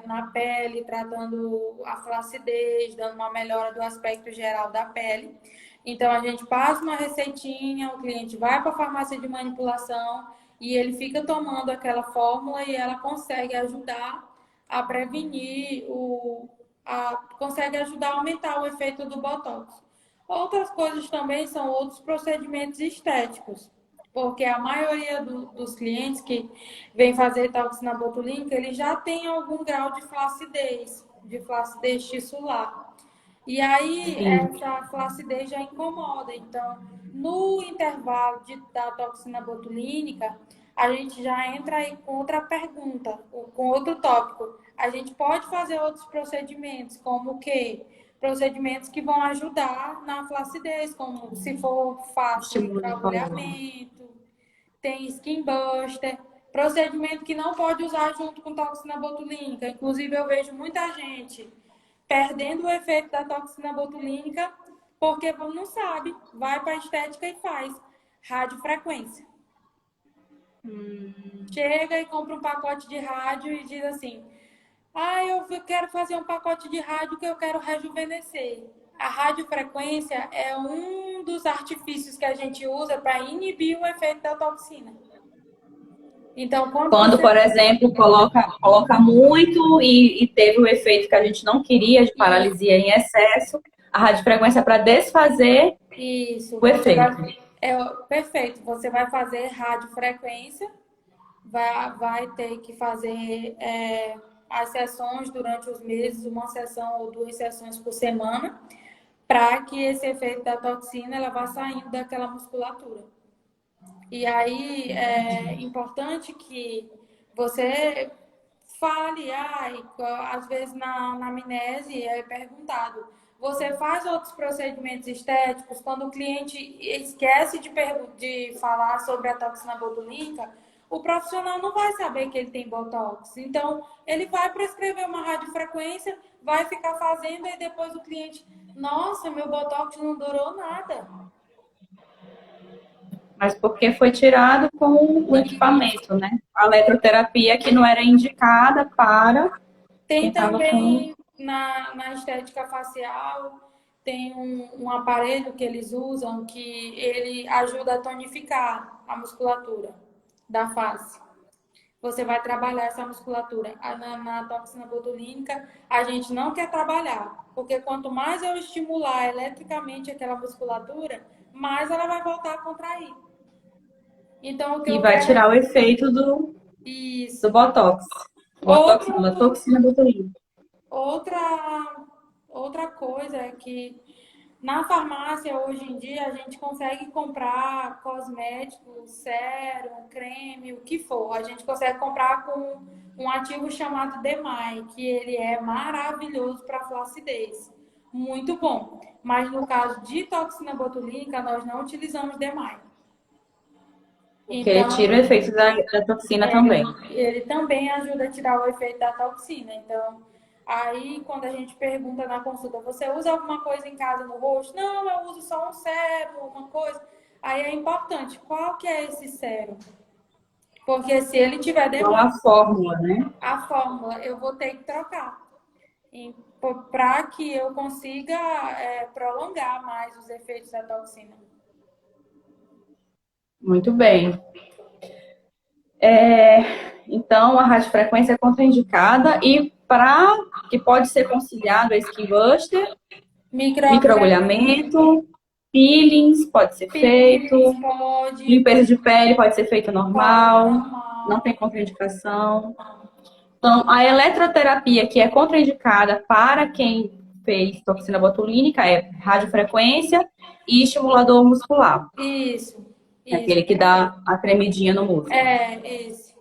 na pele, tratando a flacidez, dando uma melhora do aspecto geral da pele. Então, a gente passa uma receitinha, o cliente vai para a farmácia de manipulação e ele fica tomando aquela fórmula e ela consegue ajudar a prevenir consegue ajudar a aumentar o efeito do Botox. Outras coisas também são outros procedimentos estéticos, porque a maioria dos clientes que vem fazer toxina botulínica, ele já tem algum grau de flacidez tissular. E aí, Sim. essa flacidez já incomoda. Então, no intervalo da toxina botulínica, a gente já entra aí com outra pergunta, com outro tópico. A gente pode fazer outros procedimentos, como o quê? Procedimentos que vão ajudar na flacidez, como se for fácil, Estímulo de coluna. microagulhamento, tem skin buster, procedimento que não pode usar junto com toxina botulínica. Inclusive, eu vejo muita gente perdendo o efeito da toxina botulínica porque não sabe, vai para a estética e faz radiofrequência. Chega e compra um pacote de rádio e diz assim: eu quero fazer um pacote de rádio que eu quero rejuvenescer. A radiofrequência é um dos artifícios que a gente usa para inibir o efeito da toxina. Então, Quando, por exemplo, coloca muito e teve o efeito que a gente não queria, de paralisia em excesso, a radiofrequência é para desfazer o efeito. Perfeito. Você vai fazer radiofrequência, vai ter que fazer as sessões durante os meses, uma sessão ou 2 sessões por semana, para que esse efeito da toxina ela vá saindo daquela musculatura. E aí é importante que você fale, às vezes na anamnese é perguntado, você faz outros procedimentos estéticos? Quando o cliente esquece de falar sobre a toxina botulínica, o profissional não vai saber que ele tem botox. Então, ele vai prescrever uma radiofrequência, vai ficar fazendo e depois o cliente, nossa, meu botox não durou nada. Mas porque foi tirado com o equipamento, né? A eletroterapia que não era indicada para quem Tem estava também com... na estética facial, tem um aparelho que eles usam que ele ajuda a tonificar a musculatura da face. Você vai trabalhar essa musculatura. Na toxina botulínica, a gente não quer trabalhar, porque quanto mais eu estimular eletricamente aquela musculatura, mais ela vai voltar a contrair. Então, o que E eu vai quero tirar o efeito do Botox. Botox não, da toxina botulínica. Outra coisa é que na farmácia, hoje em dia, a gente consegue comprar cosméticos, sérum, creme, o que for. A gente consegue comprar com um ativo chamado Demai, que ele é maravilhoso para flacidez. Muito bom. Mas no caso de toxina botulínica, nós não utilizamos Demai. Porque ele tira o efeito da toxina também. Ele também ajuda a tirar o efeito da toxina. Então, aí quando a gente pergunta na consulta, você usa alguma coisa em casa no rosto? Não, eu uso só um sérum, uma coisa. Aí é importante, qual que é esse sérum? Porque se ele tiver Igual a fórmula, né? a fórmula, eu vou ter que trocar. Para que eu consiga prolongar mais os efeitos da toxina. Muito bem. Então, a radiofrequência é contraindicada e que pode ser conciliado a skin buster, microagulhamento, peelings pode ser feito, limpeza de pele pode ser feita normal, não tem contraindicação. Então, a eletroterapia que é contraindicada para quem fez toxina botulínica é radiofrequência e estimulador muscular. Isso. Aquele que dá a tremidinha no músculo. Esse.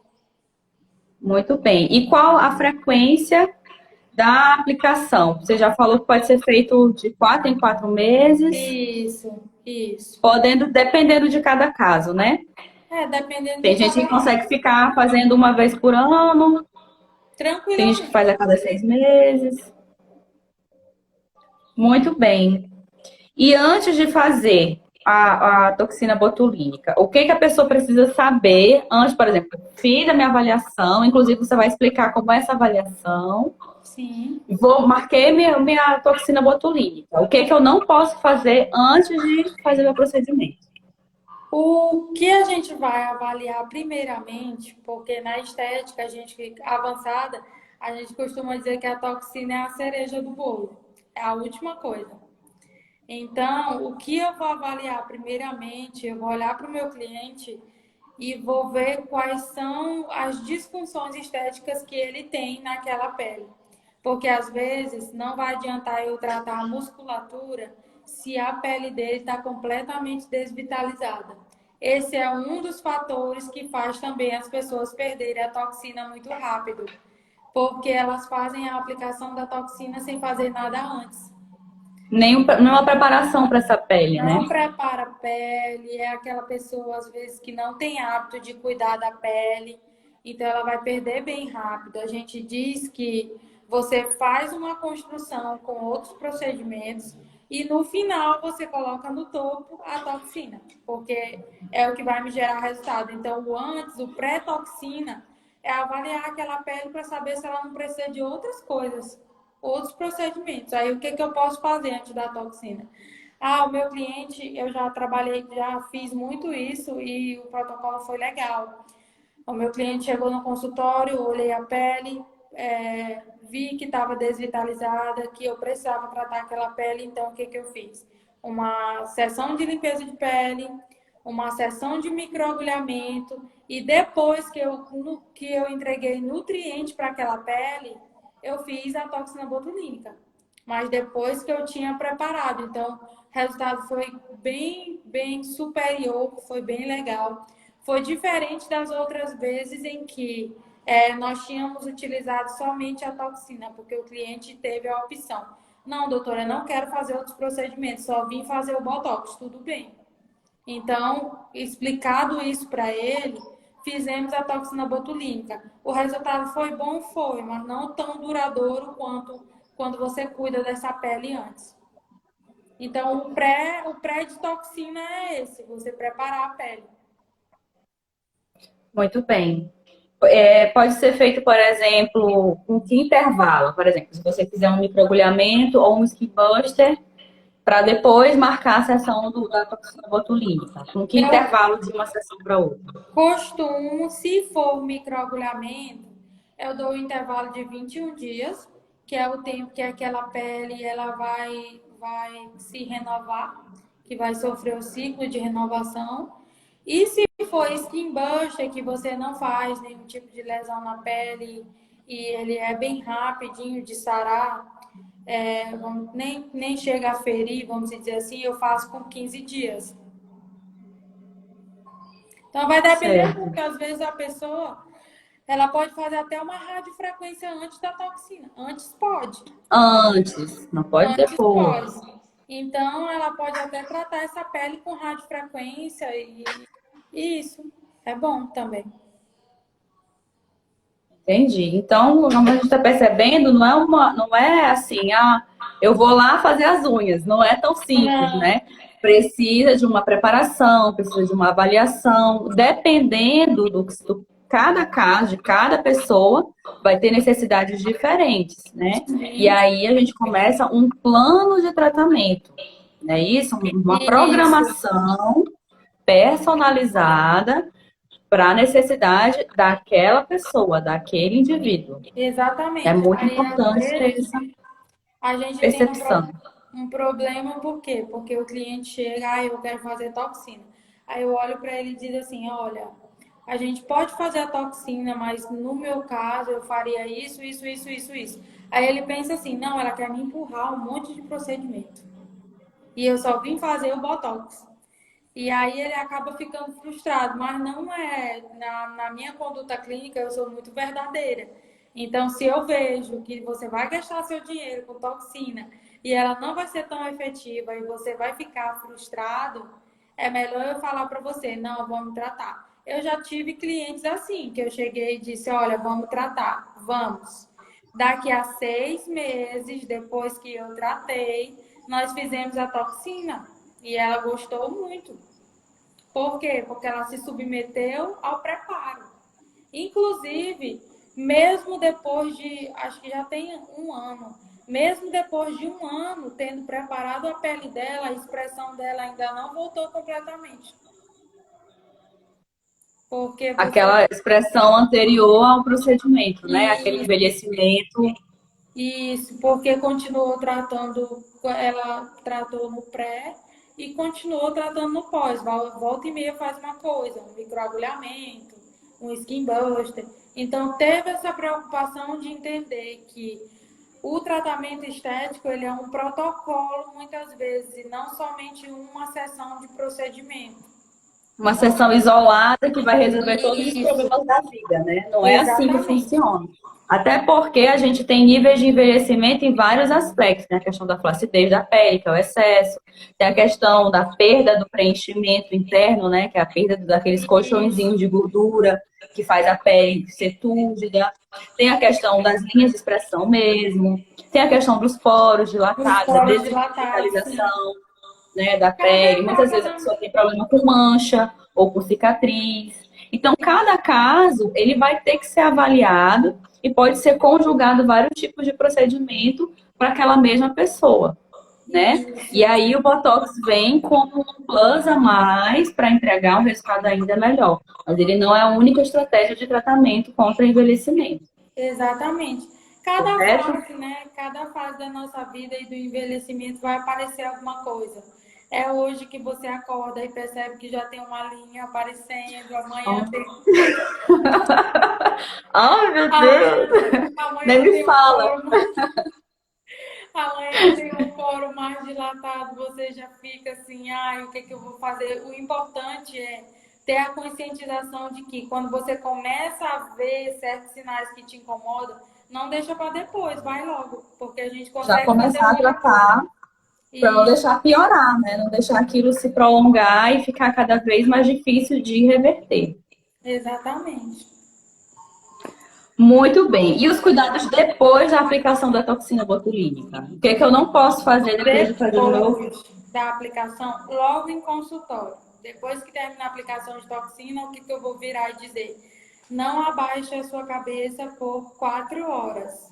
Muito bem. E qual a frequência da aplicação? Você já falou que pode ser feito de 4 em 4 meses. Isso. Dependendo de cada caso, né? Dependendo. Tem gente que consegue ficar fazendo uma vez por ano. Tranquilo. Tem gente que faz a cada 6 meses. Muito bem. E antes de fazer a toxina botulínica, o que que a pessoa precisa saber antes, por exemplo, fiz a minha avaliação, inclusive você vai explicar como é essa avaliação. Sim. Marquei minha toxina botulínica. O que que eu não posso fazer antes de fazer meu procedimento? O que a gente vai avaliar primeiramente, porque na estética avançada, a gente costuma dizer que a toxina é a cereja do bolo, é a última coisa. Então, o que eu vou avaliar primeiramente, eu vou olhar para o meu cliente e vou ver quais são as disfunções estéticas que ele tem naquela pele. Porque às vezes não vai adiantar eu tratar a musculatura se a pele dele está completamente desvitalizada. Esse é um dos fatores que faz também as pessoas perderem a toxina muito rápido, porque elas fazem a aplicação da toxina sem fazer nada antes. Nenhuma preparação para essa pele, né? Não prepara a pele, é aquela pessoa, às vezes, que não tem hábito de cuidar da pele, então ela vai perder bem rápido. A gente diz que você faz uma construção com outros procedimentos e no final você coloca no topo a toxina, porque é o que vai me gerar resultado. Então, o antes, o pré-toxina, é avaliar aquela pele para saber se ela não precisa de outras coisas, outros procedimentos. Aí, o que que eu posso fazer antes da toxina? Ah, o meu cliente, eu já trabalhei, já fiz muito isso e o protocolo foi legal. O meu cliente chegou no consultório, olhei a pele, vi que estava desvitalizada, que eu precisava tratar aquela pele, então o que que eu fiz? Uma sessão de limpeza de pele, uma sessão de microagulhamento e depois que eu entreguei nutriente para aquela pele, eu fiz a toxina botulínica. Mas depois que eu tinha preparado, então o resultado foi bem superior, foi bem legal. Foi diferente das outras vezes em que nós tínhamos utilizado somente a toxina, porque o cliente teve a opção. Não, doutora, eu não quero fazer outros procedimentos, só vim fazer o Botox, tudo bem. Então, explicado isso para ele, fizemos a toxina botulínica. O resultado foi bom, foi, mas não tão duradouro quanto quando você cuida dessa pele antes. Então, o pré de toxina é esse, você preparar a pele. Muito bem. Pode ser feito, por exemplo, com que intervalo? Por exemplo, se você fizer um microagulhamento ou um skin buster, para depois marcar a sessão da toxina botulínica. Com que Eu intervalo de uma sessão para outra? costumo, se for microagulhamento, eu dou um intervalo de 21 dias, que é o tempo que aquela pele ela vai se renovar, que vai sofrer o ciclo de renovação. E se for skin buster, que você não faz nenhum tipo de lesão na pele e ele é bem rapidinho de sarar, nem chega a ferir, vamos dizer assim, eu faço com 15 dias. Então vai depender Certo. muito, às vezes a pessoa ela pode fazer até uma radiofrequência antes da toxina. Antes pode. Antes, não pode Antes depois. pode. Então ela pode até tratar essa pele com radiofrequência e isso é bom também. Entendi. Então, como a gente está percebendo, não é assim, eu vou lá fazer as unhas. Não é tão simples, Não, né? Precisa de uma preparação, precisa de uma avaliação. Dependendo do cada caso, de cada pessoa, vai ter necessidades diferentes, né? E sim, aí a gente começa um plano de tratamento, né? Isso, uma isso, programação personalizada para a necessidade daquela pessoa, daquele indivíduo. É exatamente. muito Aí às importante ter vezes essa a gente tem percepção. um problema, por quê? Porque o cliente chega, eu quero fazer toxina. Aí eu olho para ele e diz assim, olha, a gente pode fazer a toxina, mas no meu caso eu faria isso, isso, isso, isso, isso. Aí ele pensa assim, não, ela quer me empurrar um monte de procedimento. E eu só vim fazer o Botox. E aí ele acaba ficando frustrado, mas não é. Na minha conduta clínica, eu sou muito verdadeira. Então, se eu vejo que você vai gastar seu dinheiro com toxina e ela não vai ser tão efetiva e você vai ficar frustrado, é melhor eu falar para você, não, vamos tratar. Eu já tive clientes assim, que eu cheguei e disse, olha, vamos tratar, vamos. Daqui a 6 meses, depois que eu tratei, nós fizemos a toxina e ela gostou muito. Por quê? Porque ela se submeteu ao preparo. Inclusive, mesmo depois de, acho que já tem um ano, mesmo depois de um ano tendo preparado a pele dela, a expressão dela ainda não voltou completamente. Porque Aquela expressão anterior ao procedimento, né? Aquele Isso, envelhecimento. isso, porque continuou tratando, ela tratou no pré e continuou tratando no pós. Volta e meia faz uma coisa, um microagulhamento, um skin buster. Então, teve essa preocupação de entender que o tratamento estético ele é um protocolo, muitas vezes, e não somente uma sessão de procedimento. Uma sessão isolada que vai resolver todos os Isso, problemas da vida, né? Não é assim que exatamente. funciona. Até porque a gente tem níveis de envelhecimento em vários aspectos, né? A questão da flacidez da pele, que é o excesso, tem a questão da perda do preenchimento interno, né? Que é a perda daqueles colchõezinhos de gordura que faz a pele ser túrgida, tem a questão das linhas de expressão mesmo, tem a questão dos poros Os dilatados, a poros dilatados, sim. desvitalização, né, da Cada pele. Muitas vezes a pessoa tem problema com mancha ou com cicatriz. Então, cada caso, ele vai ter que ser avaliado e pode ser conjugado vários tipos de procedimento para aquela mesma pessoa, né? E aí o Botox vem como um plus a mais para entregar um resultado ainda melhor. Mas ele não é a única estratégia de tratamento contra o envelhecimento. Exatamente. Cada Correto? fase, né? Cada fase da nossa vida e do envelhecimento vai aparecer alguma coisa. É hoje que você acorda e percebe que já tem uma linha aparecendo, amanhã tem, Ai, meu Deus! Nem amanhã me tem um fala. poro, amanhã tem um poro mais dilatado, você já fica assim, ai, o que que eu vou fazer? O importante é ter a conscientização de que quando você começa a ver certos sinais que te incomodam, não deixa para depois, vai logo, porque a gente Já consegue fazer começar a muita coisa. tratar para não E deixar piorar, né? Não deixar aquilo se prolongar e ficar cada vez mais difícil de reverter. exatamente. Muito bem. E os cuidados depois da aplicação da toxina botulínica? O que é que eu não posso fazer depois de fazer o meu? Depois da aplicação, logo em consultório, depois que termina a aplicação de toxina, o que que eu vou virar e dizer? Não abaixe a sua cabeça por 4 horas.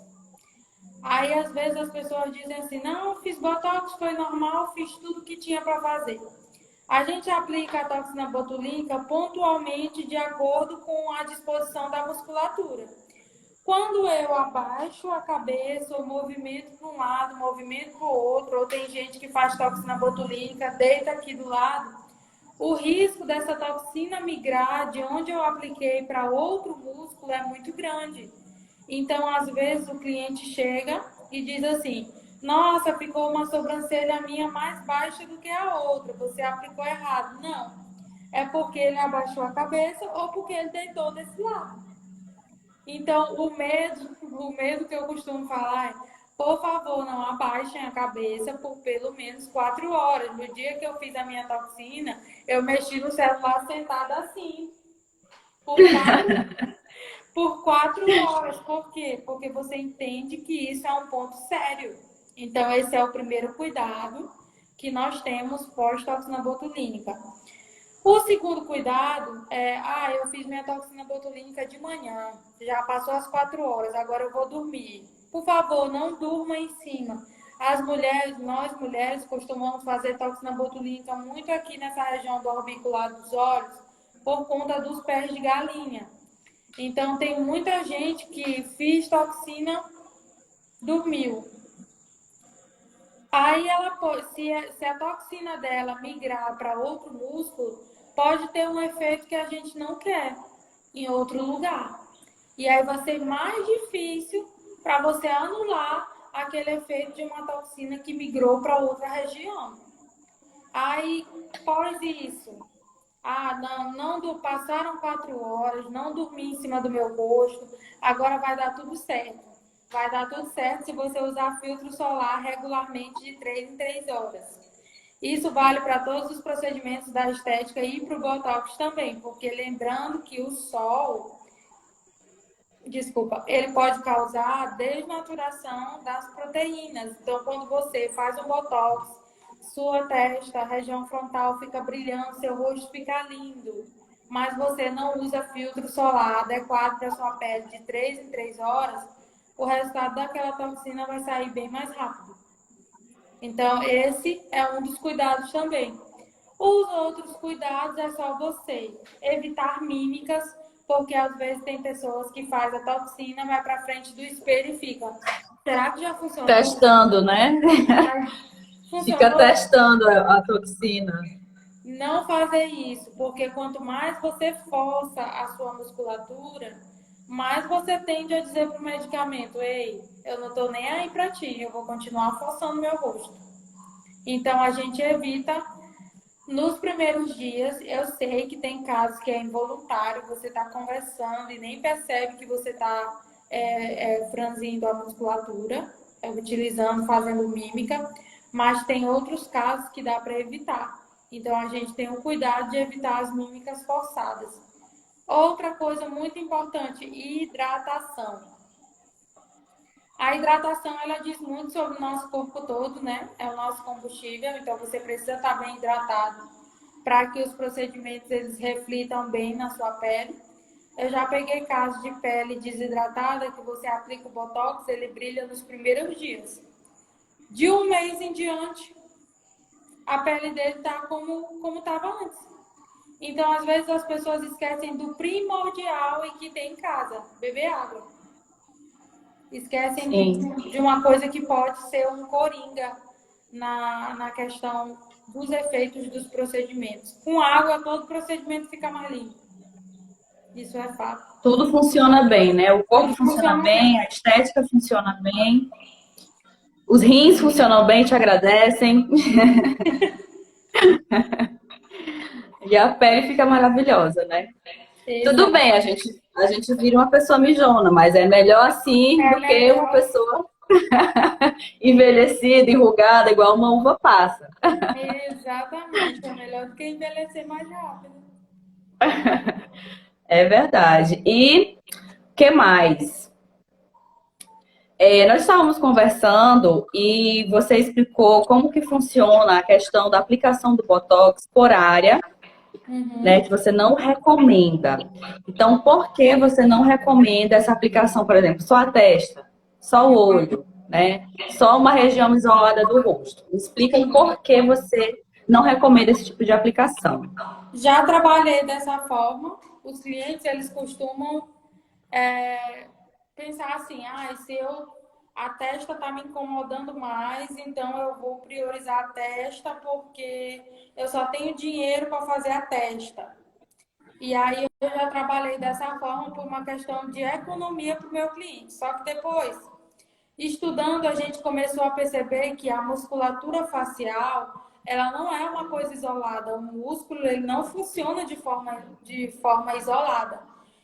Aí, às vezes, as pessoas dizem assim, não, fiz botox, foi normal, fiz tudo que tinha para fazer. A gente aplica a toxina botulínica pontualmente de acordo com a disposição da musculatura. Quando eu abaixo a cabeça, ou movimento para um lado, movimento para o outro, ou tem gente que faz toxina botulínica, deita aqui do lado, o risco dessa toxina migrar de onde eu apliquei para outro músculo é muito grande. Então, às vezes, o cliente chega e diz assim, nossa, ficou uma sobrancelha minha mais baixa do que a outra, você aplicou errado. Não, é porque ele abaixou a cabeça ou porque ele deitou desse lado. Então, o medo que eu costumo falar é, por favor, não abaixem a cabeça por pelo menos 4 horas. No dia que eu fiz a minha toxina, eu mexi no celular sentada assim, por 4 horas. Por quê? Porque você entende que isso é um ponto sério. Então, esse é o primeiro cuidado que nós temos pós-toxina botulínica. O segundo cuidado é, eu fiz minha toxina botulínica de manhã, já passou as 4 horas, agora eu vou dormir. Por favor, não durma em cima. Nós mulheres costumamos fazer toxina botulínica muito aqui nessa região do orbicular dos olhos, por conta dos pés de galinha. Então, tem muita gente que fez toxina, dormiu. Aí, se a toxina dela migrar para outro músculo, pode ter um efeito que a gente não quer em outro lugar. E aí vai ser mais difícil para você anular aquele efeito de uma toxina que migrou para outra região. Aí, pós isso, passaram 4 horas, não dormi em cima do meu rosto, agora vai dar tudo certo. Vai dar tudo certo se você usar filtro solar regularmente de 3 em 3 horas. Isso vale para todos os procedimentos da estética e para o Botox também, porque lembrando que o sol desculpa, ele pode causar desnaturação das proteínas. Então, quando você faz um botox, sua testa, a região frontal fica brilhando, seu rosto fica lindo, mas você não usa filtro solar adequado para sua pele de 3 em 3 horas, o resultado daquela toxina vai sair bem mais rápido. Então, esse é um dos cuidados também. Os outros cuidados é só você evitar mímicas, porque às vezes tem pessoas que fazem a toxina, vai para frente do espelho e fica. Será que já funcionou? Testando, né? Fica Funcionou? testando a toxina. Não fazer isso, porque quanto mais você força a sua musculatura, mais você tende a dizer para o medicamento: ei, eu não estou nem aí para ti, eu vou continuar forçando meu rosto. Então a gente evita. Nos primeiros dias, eu sei que tem casos que é involuntário, você está conversando e nem percebe que você está franzindo a musculatura, utilizando, fazendo mímica, mas tem outros casos que dá para evitar. Então, a gente tem o cuidado de evitar as mímicas forçadas. Outra coisa muito importante, hidratação. A hidratação, ela diz muito sobre o nosso corpo todo, né? É o nosso combustível, então você precisa estar bem hidratado para que os procedimentos eles reflitam bem na sua pele. Eu já peguei casos de pele desidratada que você aplica o botox, ele brilha nos primeiros dias. De um mês em diante, a pele dele tá como estava antes. Então, às vezes as pessoas esquecem do primordial e que tem em casa, beber água. Esquecem de uma coisa que pode ser um coringa na questão dos efeitos dos procedimentos. Com água, todo procedimento fica mais limpo. Isso é fato. Tudo funciona bem, né? O corpo funciona bem, a estética funciona bem, os rins funcionam bem, te agradecem. E a pele fica maravilhosa, né? Exato. Tudo bem, a gente vira uma pessoa mijona, mas é melhor assim do que uma pessoa envelhecida, enrugada, igual uma uva passa. Exatamente, é melhor do que envelhecer mais rápido. É verdade. E o que mais? Nós estávamos conversando e você explicou como que funciona a questão da aplicação do Botox por área, né, que você não recomenda. Então, por que você não recomenda essa aplicação, por exemplo, só a testa, só o olho, né? Só uma região isolada do rosto. Explica por que você não recomenda esse tipo de aplicação. Já trabalhei dessa forma. Os clientes, eles costumam pensar assim, se a testa está me incomodando mais, então eu vou priorizar a testa porque eu só tenho dinheiro para fazer a testa. E aí eu já trabalhei dessa forma por uma questão de economia para o meu cliente. Só que depois, estudando, a gente começou a perceber que a musculatura facial, ela não é uma coisa isolada. O músculo, ele não funciona de forma isolada.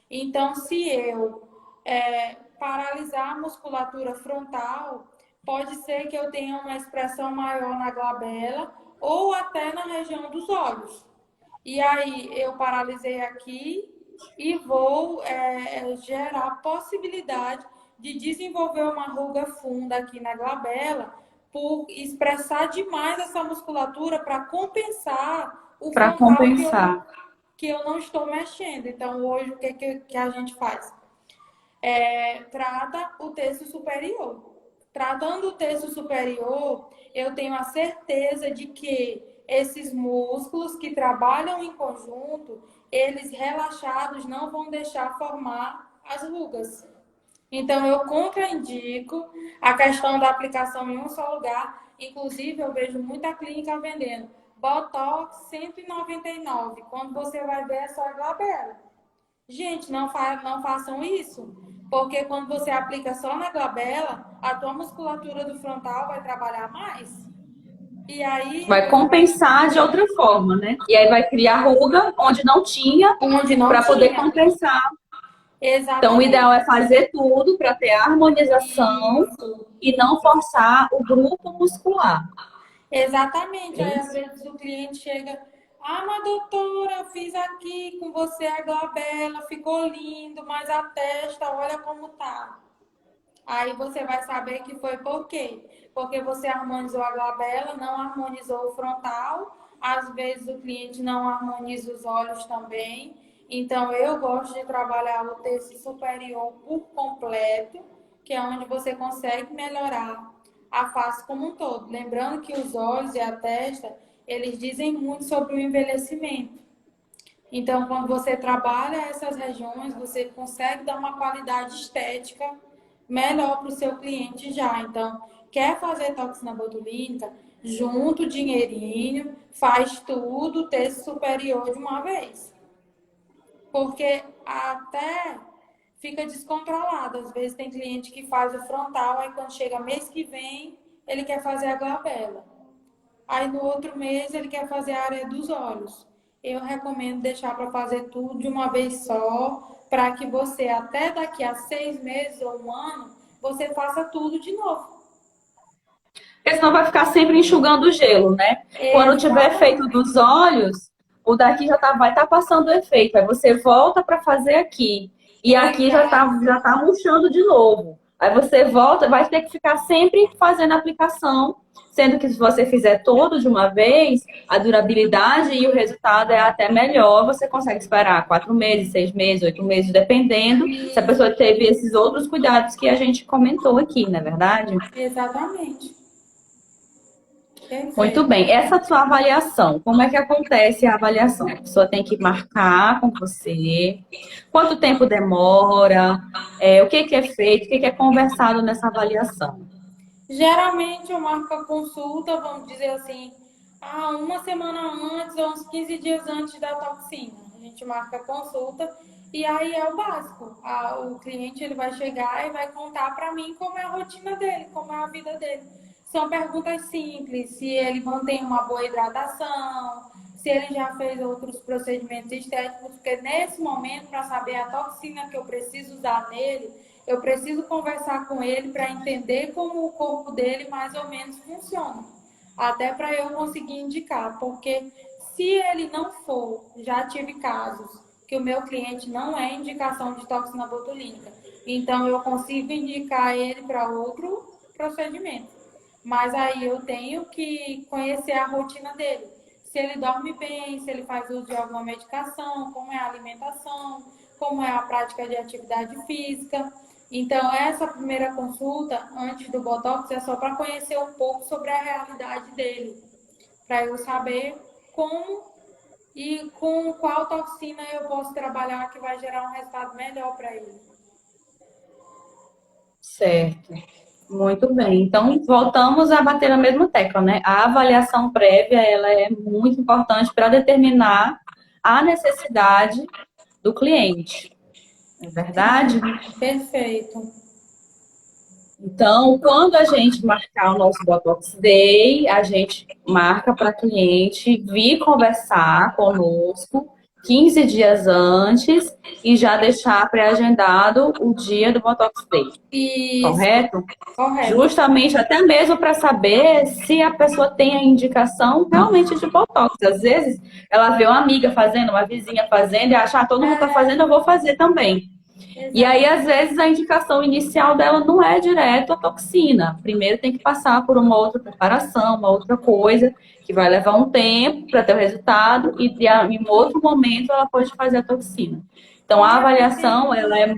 Então, se eu paralisar a musculatura frontal, pode ser que eu tenha uma expressão maior na glabela ou até na região dos olhos. E aí eu paralisei aqui e vou gerar possibilidade de desenvolver uma ruga funda aqui na glabela por expressar demais essa musculatura para compensar o frontal que eu não estou mexendo. Então, hoje, o que a gente faz? Trata o terço superior. Tratando o terço superior, eu tenho a certeza de que esses músculos que trabalham em conjunto, eles relaxados não vão deixar formar as rugas. Então, eu contraindico a questão da aplicação em um só lugar. Inclusive, eu vejo muita clínica vendendo Botox 199. Quando você vai ver, é só a glabela. Gente, não façam isso. Porque quando você aplica só na glabela, a tua musculatura do frontal vai trabalhar mais. E aí vai compensar de outra forma, né? E aí vai criar ruga onde não tinha, para poder compensar. Exatamente. Então, o ideal é fazer tudo para ter a harmonização e não forçar o grupo muscular. Exatamente. Aí, às vezes, o cliente chega... Ah, mas doutora, eu fiz aqui com você a glabela, ficou lindo, mas a testa, olha como tá. Aí você vai saber que foi por quê? Porque você harmonizou a glabela, não harmonizou o frontal. Às vezes o cliente não harmoniza os olhos também. Então eu gosto de trabalhar o terço superior por completo, que é onde você consegue melhorar a face como um todo. Lembrando que os olhos e a testa, eles dizem muito sobre o envelhecimento. Então, quando você trabalha essas regiões, você consegue dar uma qualidade estética melhor para o seu cliente já. Então, quer fazer toxina botulínica? Junta o dinheirinho, faz tudo, terço superior de uma vez. Porque até fica descontrolado. Às vezes tem cliente que faz o frontal, aí quando chega mês que vem, ele quer fazer a glabela. Aí no outro mês ele quer fazer a área dos olhos. Eu recomendo deixar para fazer tudo de uma vez só, para que você, até daqui a 6 meses ou um ano, você faça tudo de novo. Porque senão vai ficar sempre enxugando o gelo, né? Quando tiver feito Exatamente. dos olhos, o daqui vai estar passando o efeito. Aí você volta para fazer aqui. E aqui Exato. já tá murchando de novo. Aí você volta, vai ter que ficar sempre fazendo a aplicação. Sendo que se você fizer todo de uma vez, a durabilidade e o resultado é até melhor. Você consegue esperar 4 meses, 6 meses, 8 meses, dependendo se a pessoa teve esses outros cuidados que a gente comentou aqui, não é verdade? Exatamente. Muito Perfeito. bem. Essa sua avaliação, como é que acontece a avaliação? A pessoa tem que marcar com você, quanto tempo demora, o que que é feito, o que que é conversado nessa avaliação. Geralmente eu marco a consulta, vamos dizer assim, uma semana antes ou uns 15 dias antes da toxina. A gente marca a consulta e aí é o básico. O cliente ele vai chegar e vai contar para mim como é a rotina dele, como é a vida dele. São perguntas simples, se ele mantém uma boa hidratação, se ele já fez outros procedimentos estéticos, porque nesse momento, para saber a toxina que eu preciso usar nele, eu preciso conversar com ele para entender como o corpo dele mais ou menos funciona. Até para eu conseguir indicar, porque se ele não for, já tive casos que o meu cliente não é indicação de toxina botulínica. Então eu consigo indicar ele para outro procedimento. Mas aí eu tenho que conhecer a rotina dele. Se ele dorme bem, se ele faz uso de alguma medicação, como é a alimentação, como é a prática de atividade física. Então, essa primeira consulta, antes do Botox, é só para conhecer um pouco sobre a realidade dele, para eu saber como e com qual toxina eu posso trabalhar que vai gerar um resultado melhor para ele. Certo. Muito bem. Então, voltamos a bater na mesma tecla, né? A avaliação prévia, ela é muito importante para determinar a necessidade do cliente. É verdade? Perfeito. Então, quando a gente marcar o nosso Botox Day, a gente marca para cliente vir conversar conosco 15 dias antes e já deixar pré-agendado o dia do Botox Day, Isso, correto? correto. Justamente até mesmo para saber se a pessoa tem a indicação realmente de Botox. Às vezes ela vê uma amiga fazendo, uma vizinha fazendo e acha, todo mundo está fazendo, eu vou fazer também. E aí, às Exatamente. vezes, a indicação inicial dela não é direto a toxina. Primeiro tem que passar por uma outra preparação, uma outra coisa, que vai levar um tempo para ter o resultado, e em outro momento ela pode fazer a toxina. Então, a Correto. avaliação, ela é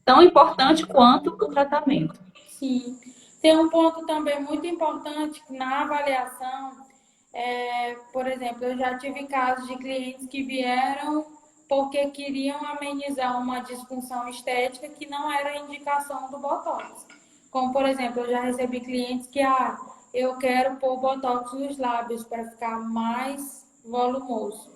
tão importante quanto o tratamento. Sim. Tem um ponto também muito importante que na avaliação, por exemplo, eu já tive casos de clientes que vieram porque queriam amenizar uma disfunção estética que não era indicação do Botox. Como, por exemplo, eu já recebi clientes que, eu quero pôr Botox nos lábios para ficar mais volumoso.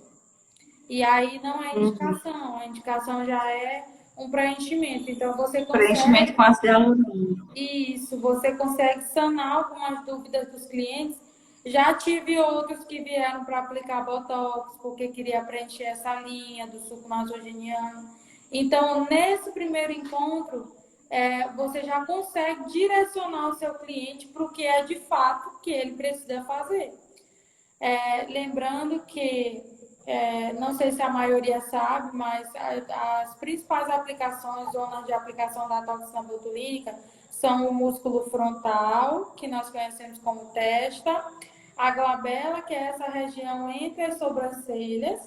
E aí não é Uhum. indicação, a indicação já é um preenchimento. Então, você Preenchimento consegue com ácido hialurônico. isso, você consegue sanar algumas dúvidas dos clientes. Já tive outros que vieram para aplicar Botox, porque queria preencher essa linha do suco nasogeniano. Então, nesse primeiro encontro, você já consegue direcionar o seu cliente para o que é de fato que ele precisa fazer. Lembrando que Não sei se a maioria sabe, mas as principais aplicações, zonas de aplicação da toxina botulínica, são o músculo frontal, que nós conhecemos como testa, a glabela, que é essa região entre as sobrancelhas,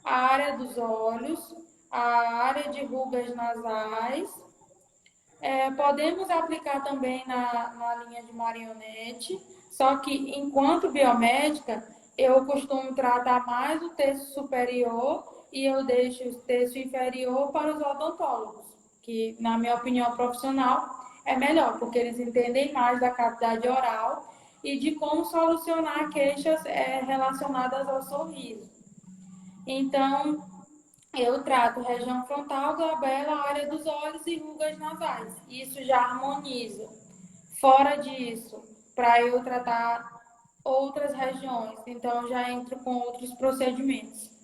a área dos olhos, a área de rugas nasais. Podemos aplicar também na linha de marionete, só que enquanto biomédica, eu costumo tratar mais o terço superior e eu deixo o terço inferior para os odontólogos, que, na minha opinião profissional, é melhor, porque eles entendem mais da cavidade oral e de como solucionar queixas relacionadas ao sorriso. Então, eu trato região frontal, glabela, área dos olhos e rugas nasais. Isso já harmoniza. Fora disso, para eu tratar outras regiões, então eu já entro com outros procedimentos.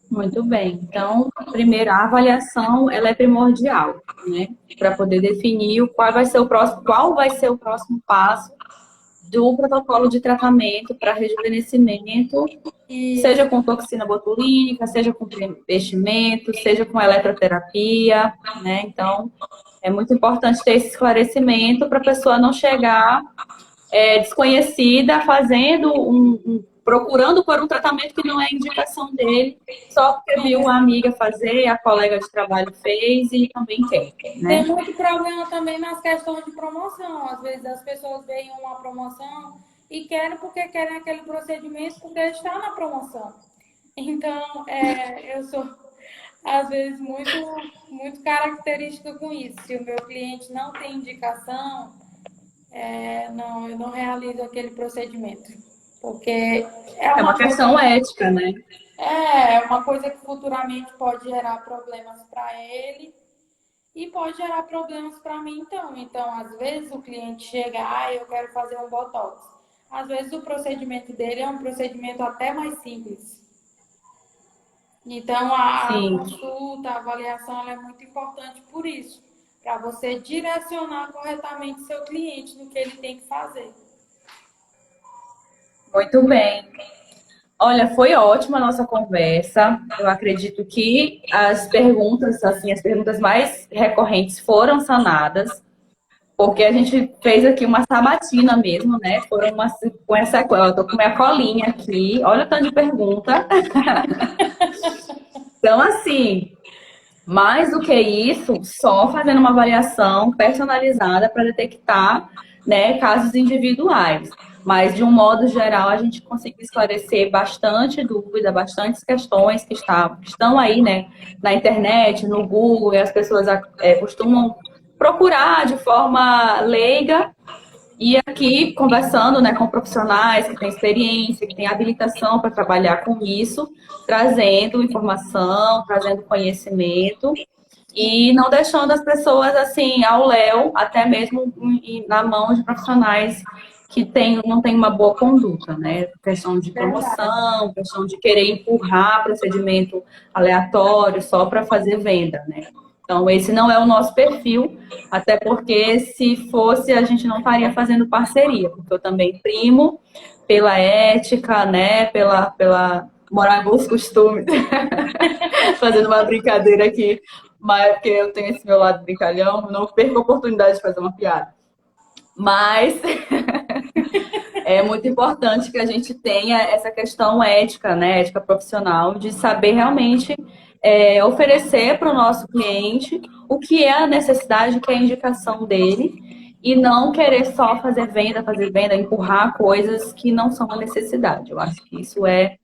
Muito bem. Então, primeiro, a avaliação, ela é primordial, né? Para poder definir qual vai ser o próximo passo do protocolo de tratamento para rejuvenescimento, seja com toxina botulínica, seja com investimento, seja com eletroterapia, né? Então, é muito importante ter esse esclarecimento para a pessoa não chegar desconhecida procurando por um tratamento que não é indicação dele, só porque viu a amiga fazer, a colega de trabalho fez e também quer, né? Tem muito problema também nas questões de promoção. Às vezes as pessoas veem uma promoção e querem porque querem aquele procedimento porque está na promoção. Então, eu sou, às vezes, muito característica com isso. Se o meu cliente não tem indicação, não, eu não realizo aquele procedimento. Porque É uma questão ética, né? é uma coisa que futuramente pode gerar problemas para ele e pode gerar problemas para mim, então. Então, às vezes o cliente chega, eu quero fazer um botox. Às vezes o procedimento dele é um procedimento até mais simples. Então, a consulta, a avaliação, ela é muito importante por isso, para você direcionar corretamente seu cliente no que ele tem que fazer. Muito bem. Olha, foi ótima a nossa conversa. Eu acredito que as perguntas mais recorrentes foram sanadas, porque a gente fez aqui uma sabatina mesmo, né? Eu tô com minha colinha aqui. Olha o tanto de pergunta. Então, assim, mais do que isso, só fazendo uma avaliação personalizada para detectar, né, casos individuais. Mas, de um modo geral, a gente conseguiu esclarecer bastante dúvida, bastantes questões que estão aí, né, na internet, no Google, e as pessoas costumam procurar de forma leiga. E aqui, conversando, né, com profissionais que têm experiência, que têm habilitação para trabalhar com isso, trazendo informação, trazendo conhecimento e não deixando as pessoas assim ao léu, até mesmo na mão de profissionais que não têm uma boa conduta, né? Questão de promoção, questão de querer empurrar procedimento aleatório só para fazer venda, né? Então, esse não é o nosso perfil, até porque se fosse, a gente não estaria fazendo parceria, porque eu também primo pela ética, né? Pela moral e bons costumes. Fazendo uma brincadeira aqui, mas porque eu tenho esse meu lado brincalhão, não perco a oportunidade de fazer uma piada. Mas é muito importante que a gente tenha essa questão ética, né? Ética profissional, de saber realmente oferecer para o nosso cliente o que é a necessidade, o que é a indicação dele, e não querer só fazer venda, empurrar coisas que não são uma necessidade. Eu acho que isso é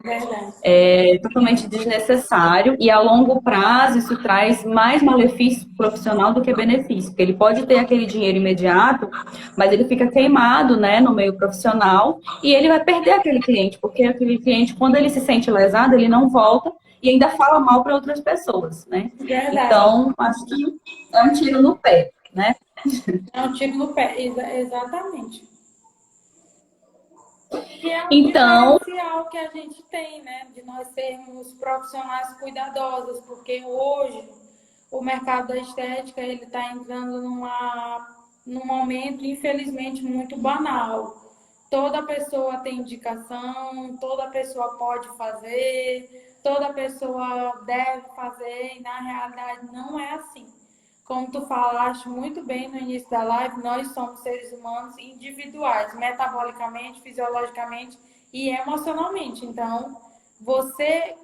totalmente desnecessário e a longo prazo isso traz mais malefício profissional do que benefício, porque ele pode ter aquele dinheiro imediato, mas ele fica queimado, né, no meio profissional e ele vai perder aquele cliente, porque aquele cliente, quando ele se sente lesado, ele não volta e ainda fala mal para outras pessoas, né? Então, acho que é um tiro no pé, né? É um tiro no pé, exatamente. Que é um diferencial que a gente tem, né? De nós sermos profissionais cuidadosos, porque hoje o mercado da estética ele está entrando num momento, infelizmente, muito banal. toda pessoa tem indicação, toda pessoa pode fazer, toda pessoa deve fazer, e na realidade não é assim. Como tu falaste muito bem no início da live, nós somos seres humanos individuais, metabolicamente, fisiologicamente e emocionalmente. Então,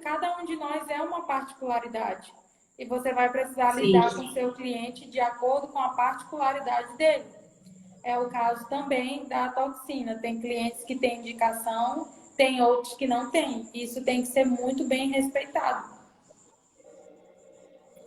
cada um de nós é uma particularidade. E você vai precisar Sim, lidar com o seu cliente de acordo com a particularidade dele. É o caso também da toxina. Tem clientes que têm indicação, tem outros que não têm. Isso tem que ser muito bem respeitado.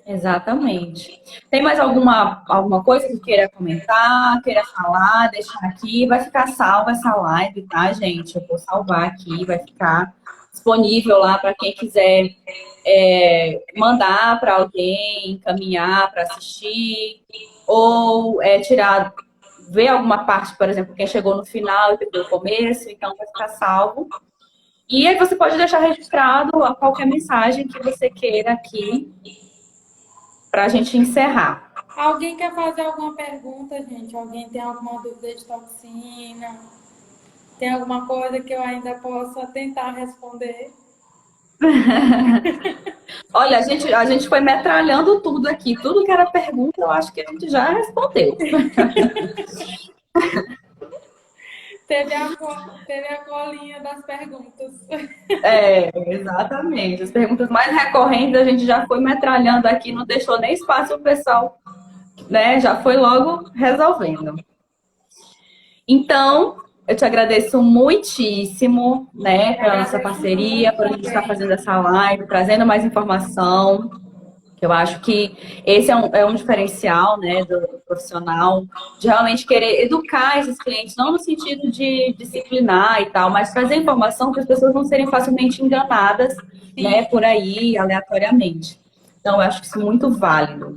exatamente. Tem mais alguma coisa que queira comentar, queira falar, deixar aqui? Vai ficar salva essa live, tá, gente? Eu vou salvar aqui, vai ficar disponível lá para quem quiser mandar para alguém, encaminhar para assistir, ou ver alguma parte, por exemplo, quem chegou no final e perdeu o começo, então vai ficar salvo. E aí você pode deixar registrado a qualquer mensagem que você queira aqui para a gente encerrar. Alguém quer fazer alguma pergunta, gente? Alguém tem alguma dúvida de toxina? Tem alguma coisa que eu ainda possa tentar responder? Olha, a gente foi metralhando tudo aqui. Tudo que era pergunta, eu acho que a gente já respondeu. Teve a colinha das perguntas. Exatamente. As perguntas mais recorrentes a gente já foi metralhando aqui, não deixou nem espaço para o pessoal, né? Já foi logo resolvendo. Então, eu te agradeço muitíssimo, né, pela nossa parceria, por a gente estar fazendo essa live, trazendo mais informação. Eu acho que esse é um diferencial, né, do profissional, de realmente querer educar esses clientes, não no sentido de disciplinar e tal, mas trazer informação para as pessoas não serem facilmente enganadas, né, por aí, aleatoriamente. Então, eu acho que isso é muito válido.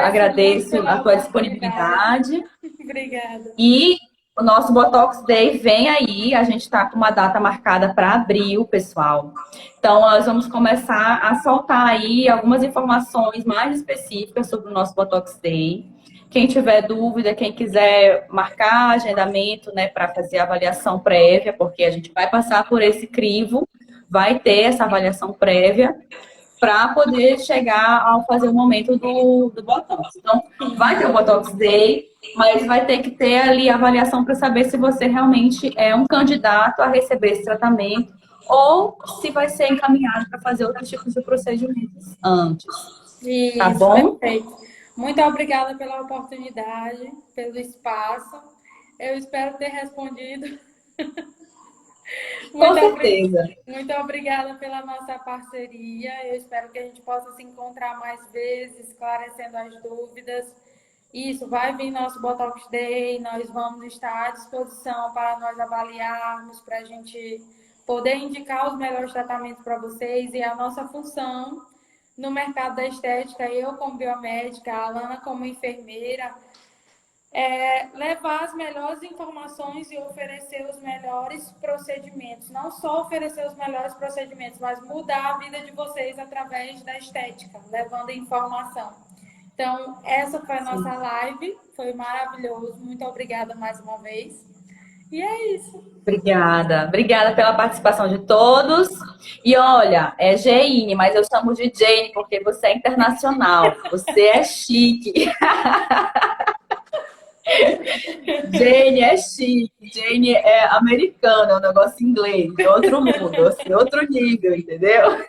Agradeço a tua disponibilidade. Obrigada. E o nosso Botox Day vem aí, a gente está com uma data marcada para abril, pessoal. Então, nós vamos começar a soltar aí algumas informações mais específicas sobre o nosso Botox Day. Quem tiver dúvida, quem quiser marcar agendamento, né, para fazer a avaliação prévia, porque a gente vai passar por esse crivo, vai ter essa avaliação prévia para poder chegar ao fazer o momento do Botox. Então, vai ter o Botox Day, mas vai ter que ter ali a avaliação para saber se você realmente é um candidato a receber esse tratamento ou se vai ser encaminhado para fazer outros tipos de procedimentos antes. Isso, tá bom? Perfeito. Muito obrigada pela oportunidade, pelo espaço. Eu espero ter respondido. Com certeza. Muito obrigada pela nossa parceria. Eu espero que a gente possa se encontrar mais vezes, esclarecendo as dúvidas. Isso, vai vir nosso Botox Day, nós vamos estar à disposição para nós avaliarmos, para a gente poder indicar os melhores tratamentos para vocês. E a nossa função no mercado da estética, eu como biomédica, a Alana como enfermeira, levar as melhores informações e oferecer os melhores procedimentos. Não só oferecer os melhores procedimentos, mas mudar a vida de vocês através da estética, levando informação. Então, essa foi a nossa live. Foi maravilhoso. Muito obrigada mais uma vez. E é isso. Obrigada. Obrigada pela participação de todos. E olha, é Jeine, mas eu chamo de Jane porque você é internacional. Você é chique. Jane é chique, Jane é americana, é um negócio inglês, de outro mundo, assim, outro nível, entendeu?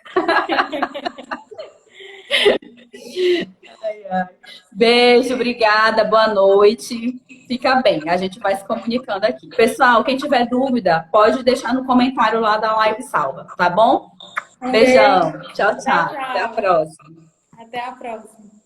Ai, ai. Beijo, obrigada, boa noite. Fica bem, a gente vai se comunicando aqui. Pessoal, quem tiver dúvida, pode deixar no comentário lá da live salva, tá bom? Beijão. Tchau, tchau. Até a próxima. Até a próxima.